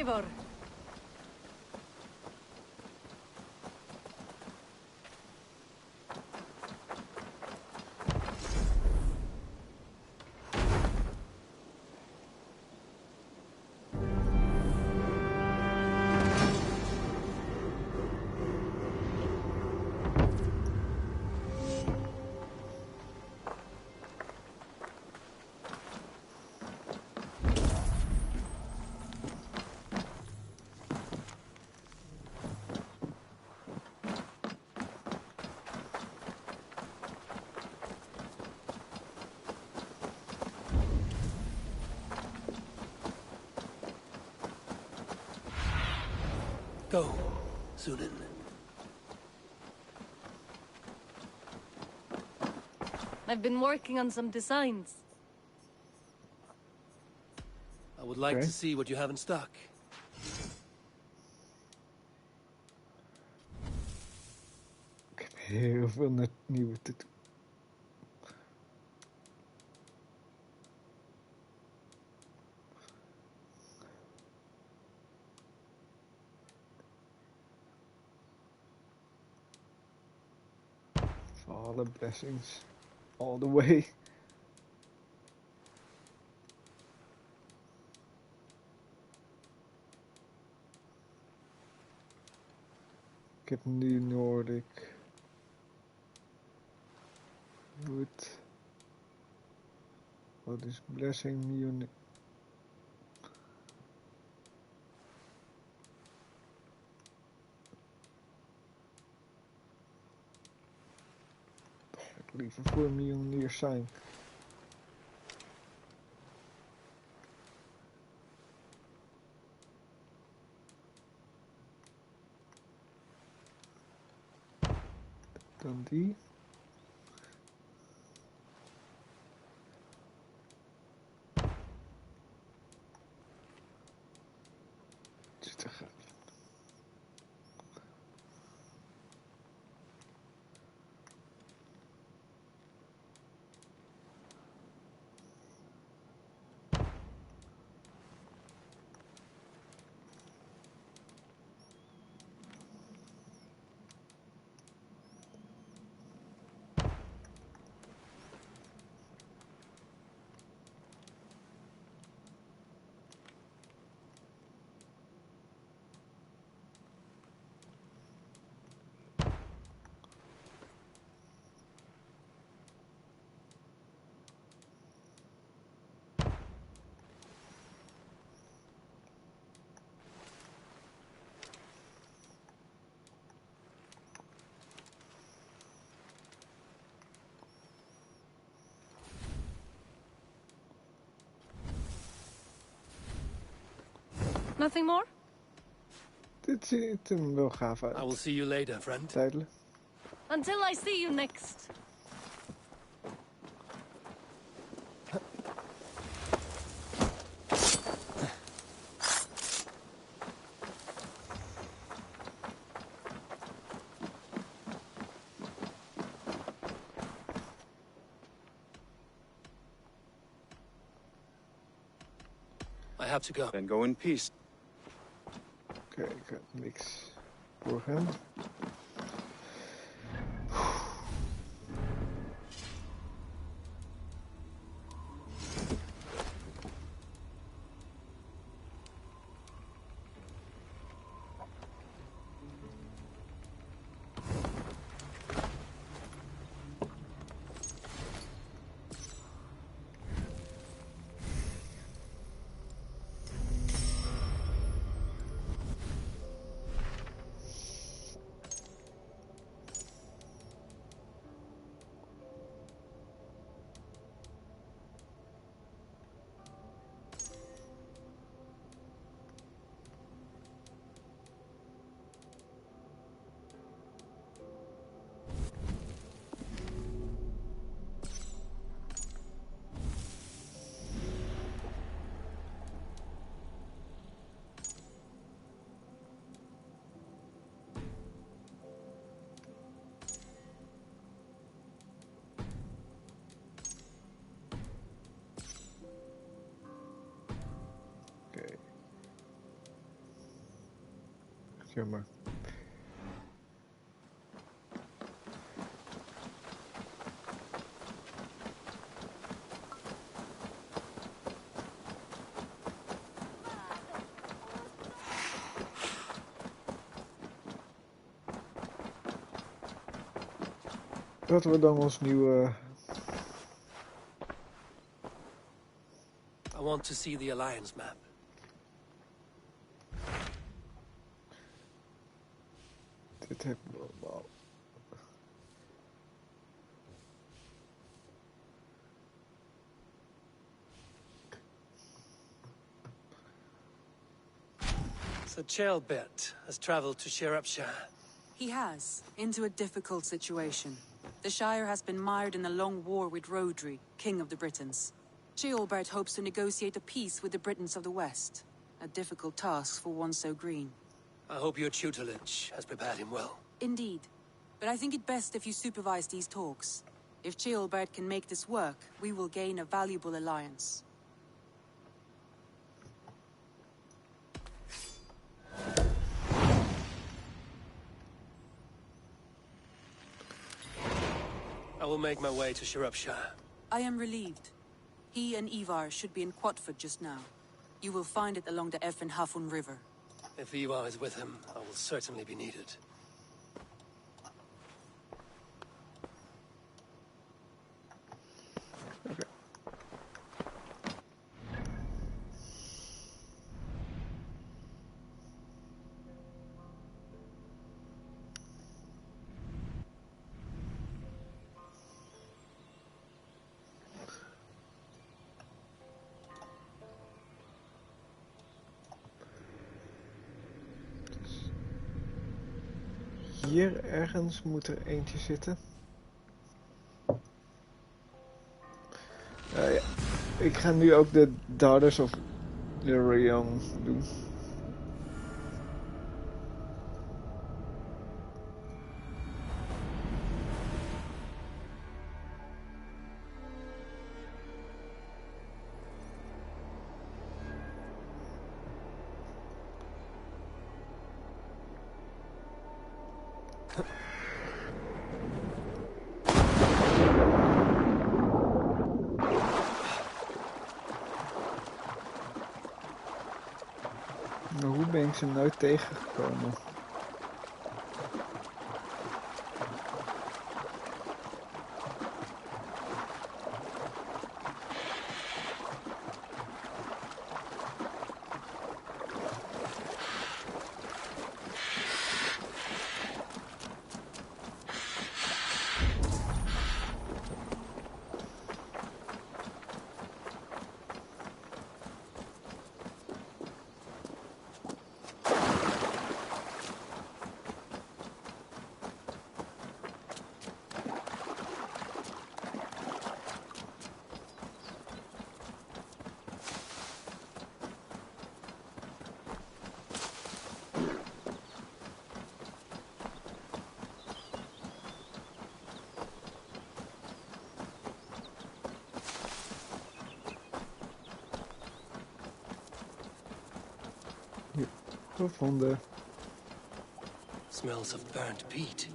Eivor! Go, Sunan. I've been working on some designs. I would like to see what you have in stock. Ik heb heel veel nieuwe te doen. Valhalla blessings all the way. heb nu Nordic. Goed. Wat is Blessing Munich? Ik liever voor Mjolnir zijn. Dan die. Te gaan. Nothing more? Dit ziet hem wel gaaf uit. I will see you later, friend. Tijdelijk. Until I see you next. I have to go. Then go in peace. Oké, ik heb niks voor hem. Oké. Jammer. Dat wordt dan ons nieuwe... I want to see the Alliance map. Dit hebben we allemaal. So Ceolbert has traveled to Shropshire. He has, into a difficult situation. The Shire has been mired in a long war with Rhodri, King of the Britons. Ceolbert hopes to negotiate a peace with the Britons of the West. A difficult task for one so green. I hope your tutelage has prepared him well. Indeed. But I think it best if you supervise these talks. If Ceolbert can make this work, we will gain a valuable alliance. I will make my way to Shropshire. I am relieved. He and Ivar should be in Quatford just now. You will find it along the Effen Hafun River. If Ivar is with him, I will certainly be needed. hier ergens moet er eentje zitten. Ja. Ik ga nu ook de Daughters of the Realm doen. Maar hoe ben ik ze nooit tegengekomen? Gevonden. Smells of burnt peat.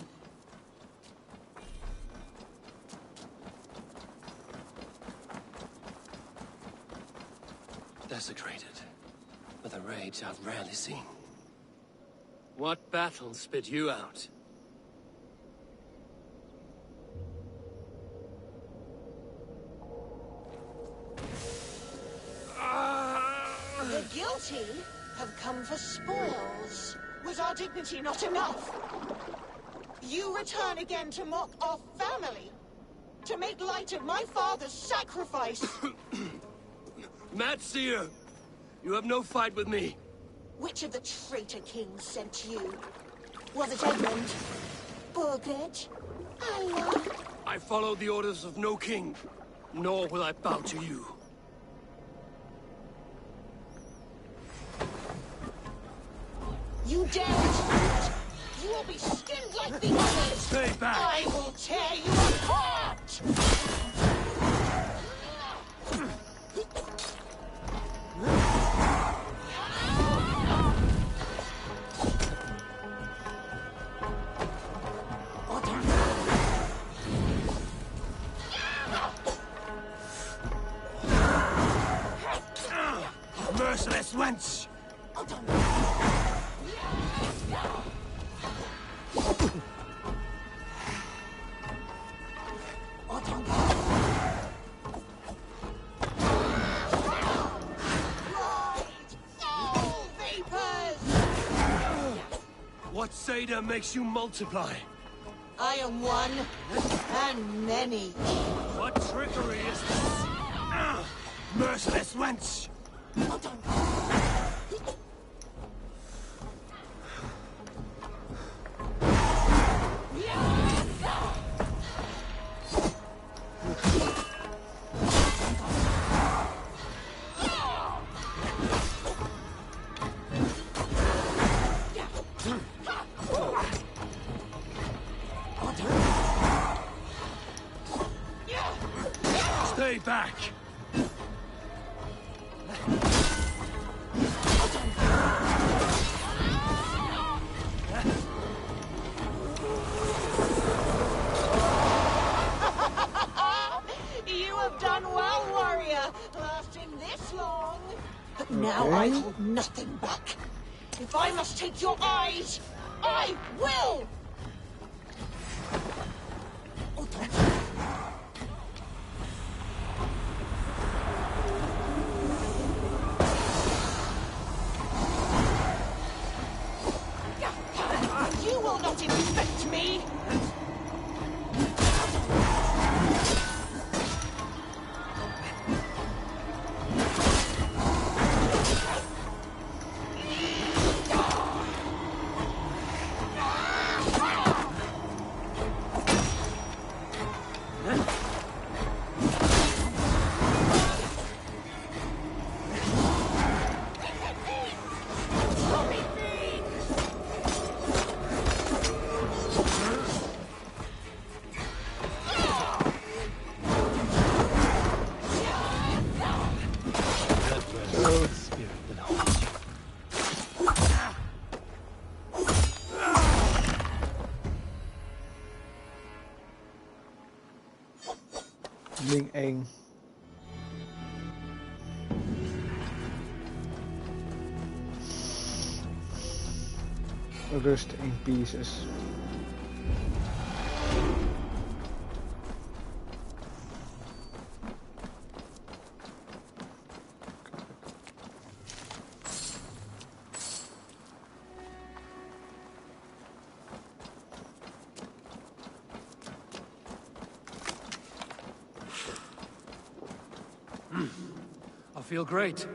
Desecrated, with a rage I've rarely seen. What battle spit you out? The guilty have come for spoils. Was our dignity not enough? You return again to mock our family? To make light of my father's sacrifice? Mad Seer! You have no fight with me. Which of the traitor kings sent you? Was it Edmund? Burgred? Allah? I follow the orders of no king, nor will I bow to you. You dare retreat! You will be skinned like the others! Stay back! I will tear you apart! Merciless wench! What Seder makes you multiply? I am one, and many. What trickery is this? Merciless wench! Stay back! You have done well, warrior, lasting this long. But now I hold nothing back. If I must take your eyes, I will! You will not infect me! Ding 1. Rust in pieces. I feel great.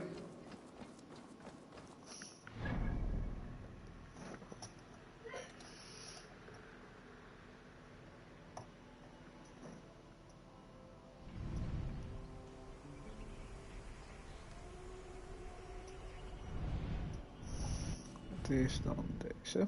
Het is dan deze.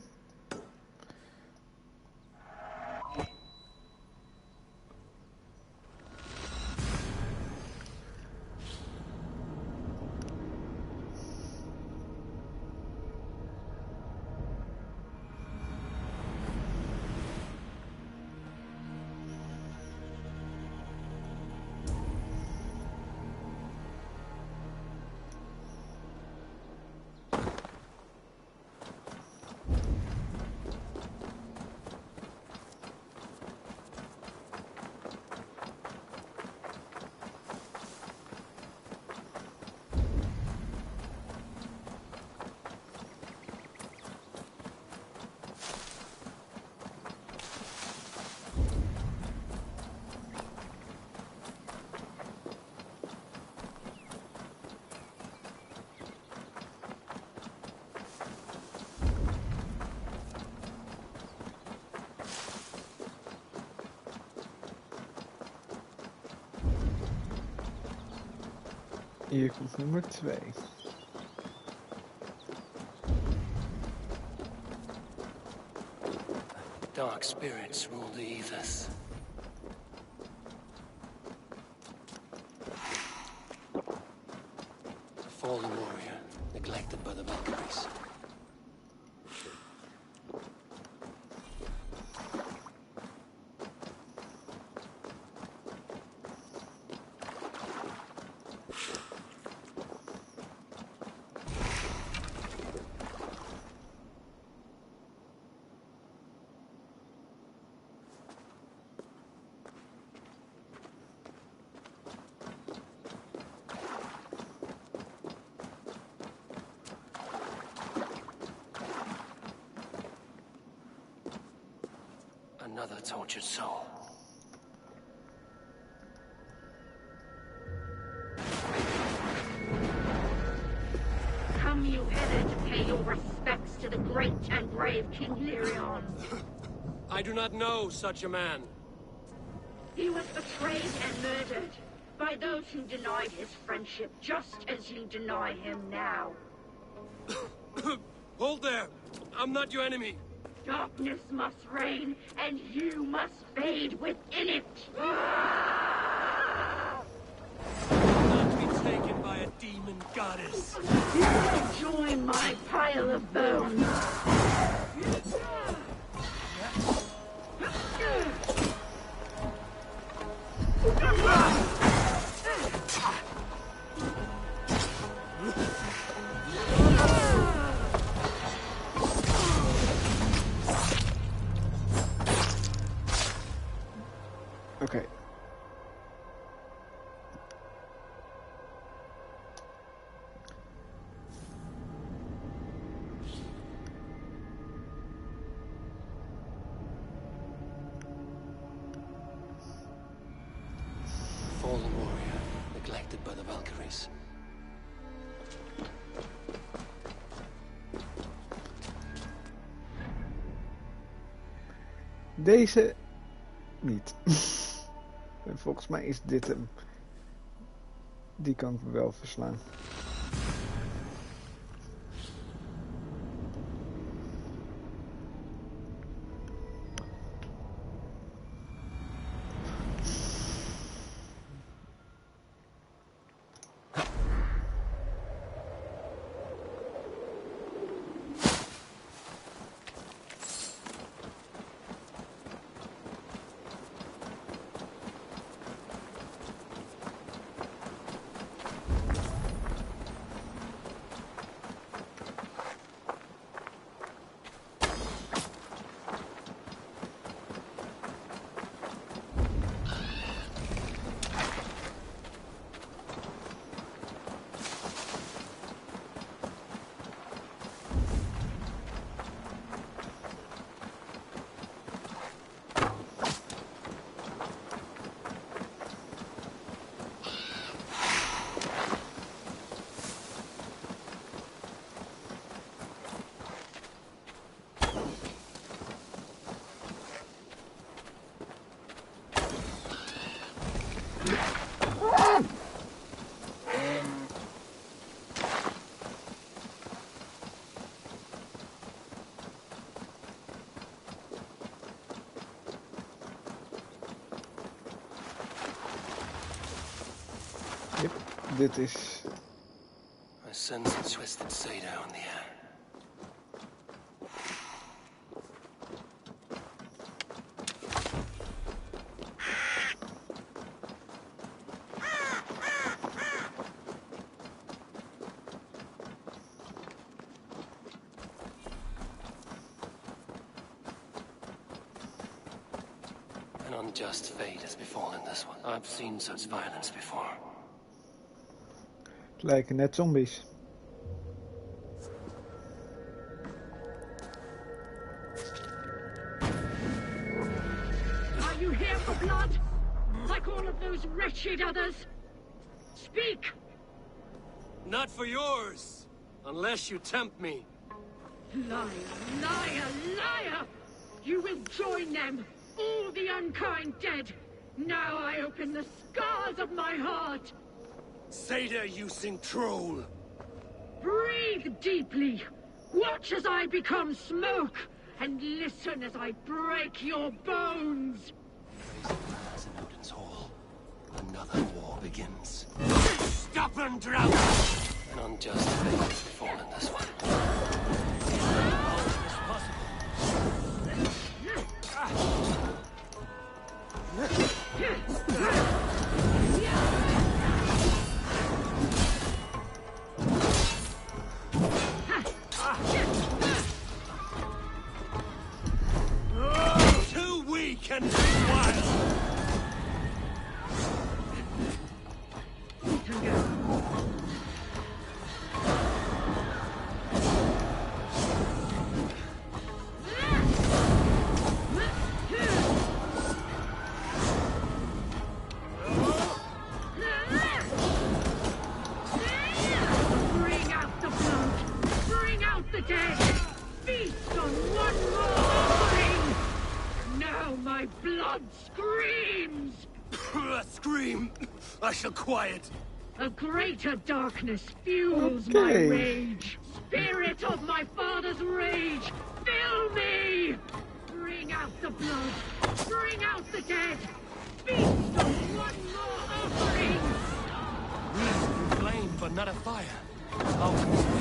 Hier komt nummer 2. Dark spirits rule the ethers. A fallen warrior, neglected by the Valkyries. Another tortured soul. Come you hither to pay your respects to the great and brave King Lyrion. I do not know such a man. He was betrayed and murdered by those who denied his friendship, just as you deny him now. Hold there! I'm not your enemy! Darkness must reign, and you must fade within it! Not be taken by a demon goddess! You will join my pile of bones! Oké. Fallen warrior, neglected by the Valkyries. Deze niet. En volgens mij is dit hem. Die kan ik wel verslaan. Dit is... I sense a twisted Seder on the air. An unjust fate has befallen this one. I've seen such violence before. Het lijken net zombies. Are you here for blood? Like all of those wretched others? Speak! Not for yours, unless you tempt me. Liar, liar, liar! You will join them, all the unkind dead. Now I open the scars of my heart. Seder-using troll! Breathe deeply. Watch as I become smoke, and listen as I break your bones. As in Odin's Hall, another war begins. Stubborn drought! An unjust fate has befallen this one. How is this possible? 2 weak and 2 wild! Bring out the blood. Bring out the dead. Feast on one more offering. Now my blood screams. Scream! I shall quiet. A greater darkness fuels my rage. Spirit of my father's rage, fill me! Bring out the blood. Bring out the dead. Feast on one more offering. Reason flame, but not a fire. How can this be?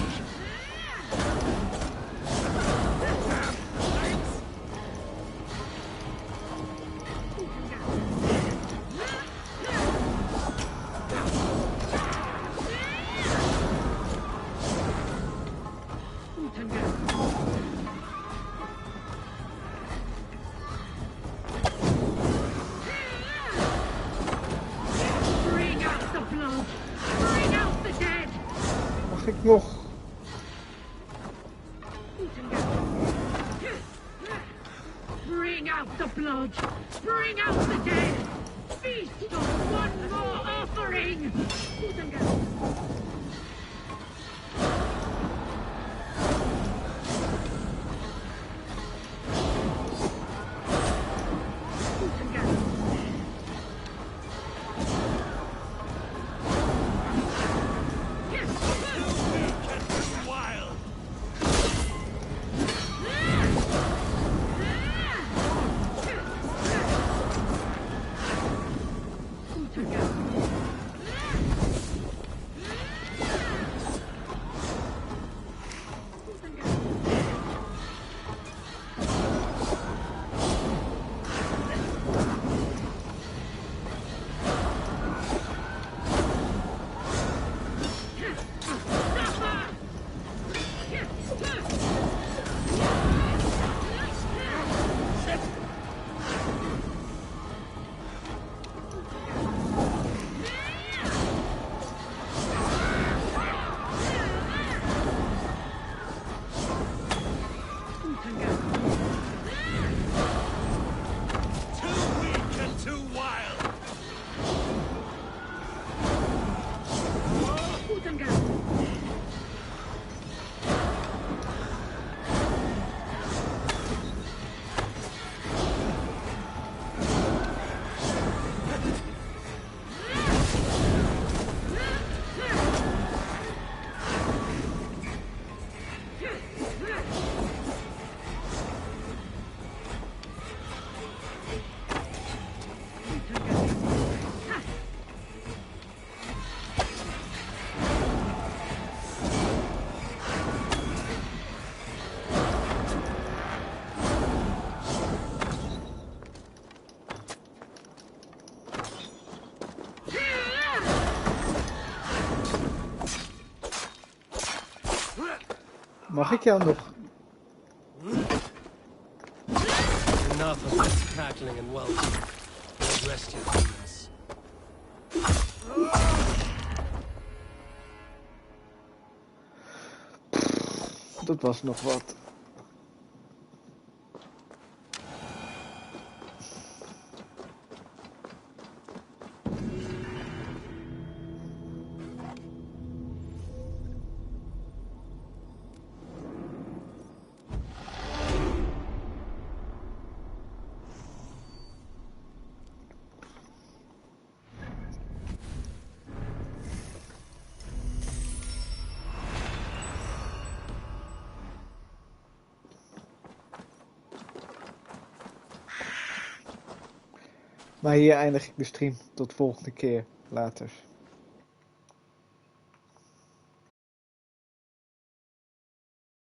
Bring out the blood. Bring out the dead. Mag ik nog? Bring out the blood. Bring out the dead. Feast on one more offering. Mag ik jou nog? Enough of this cackling and welcome. Rest your demons. Dat was nog wat. Maar hier eindig ik de stream. Tot volgende keer. Later.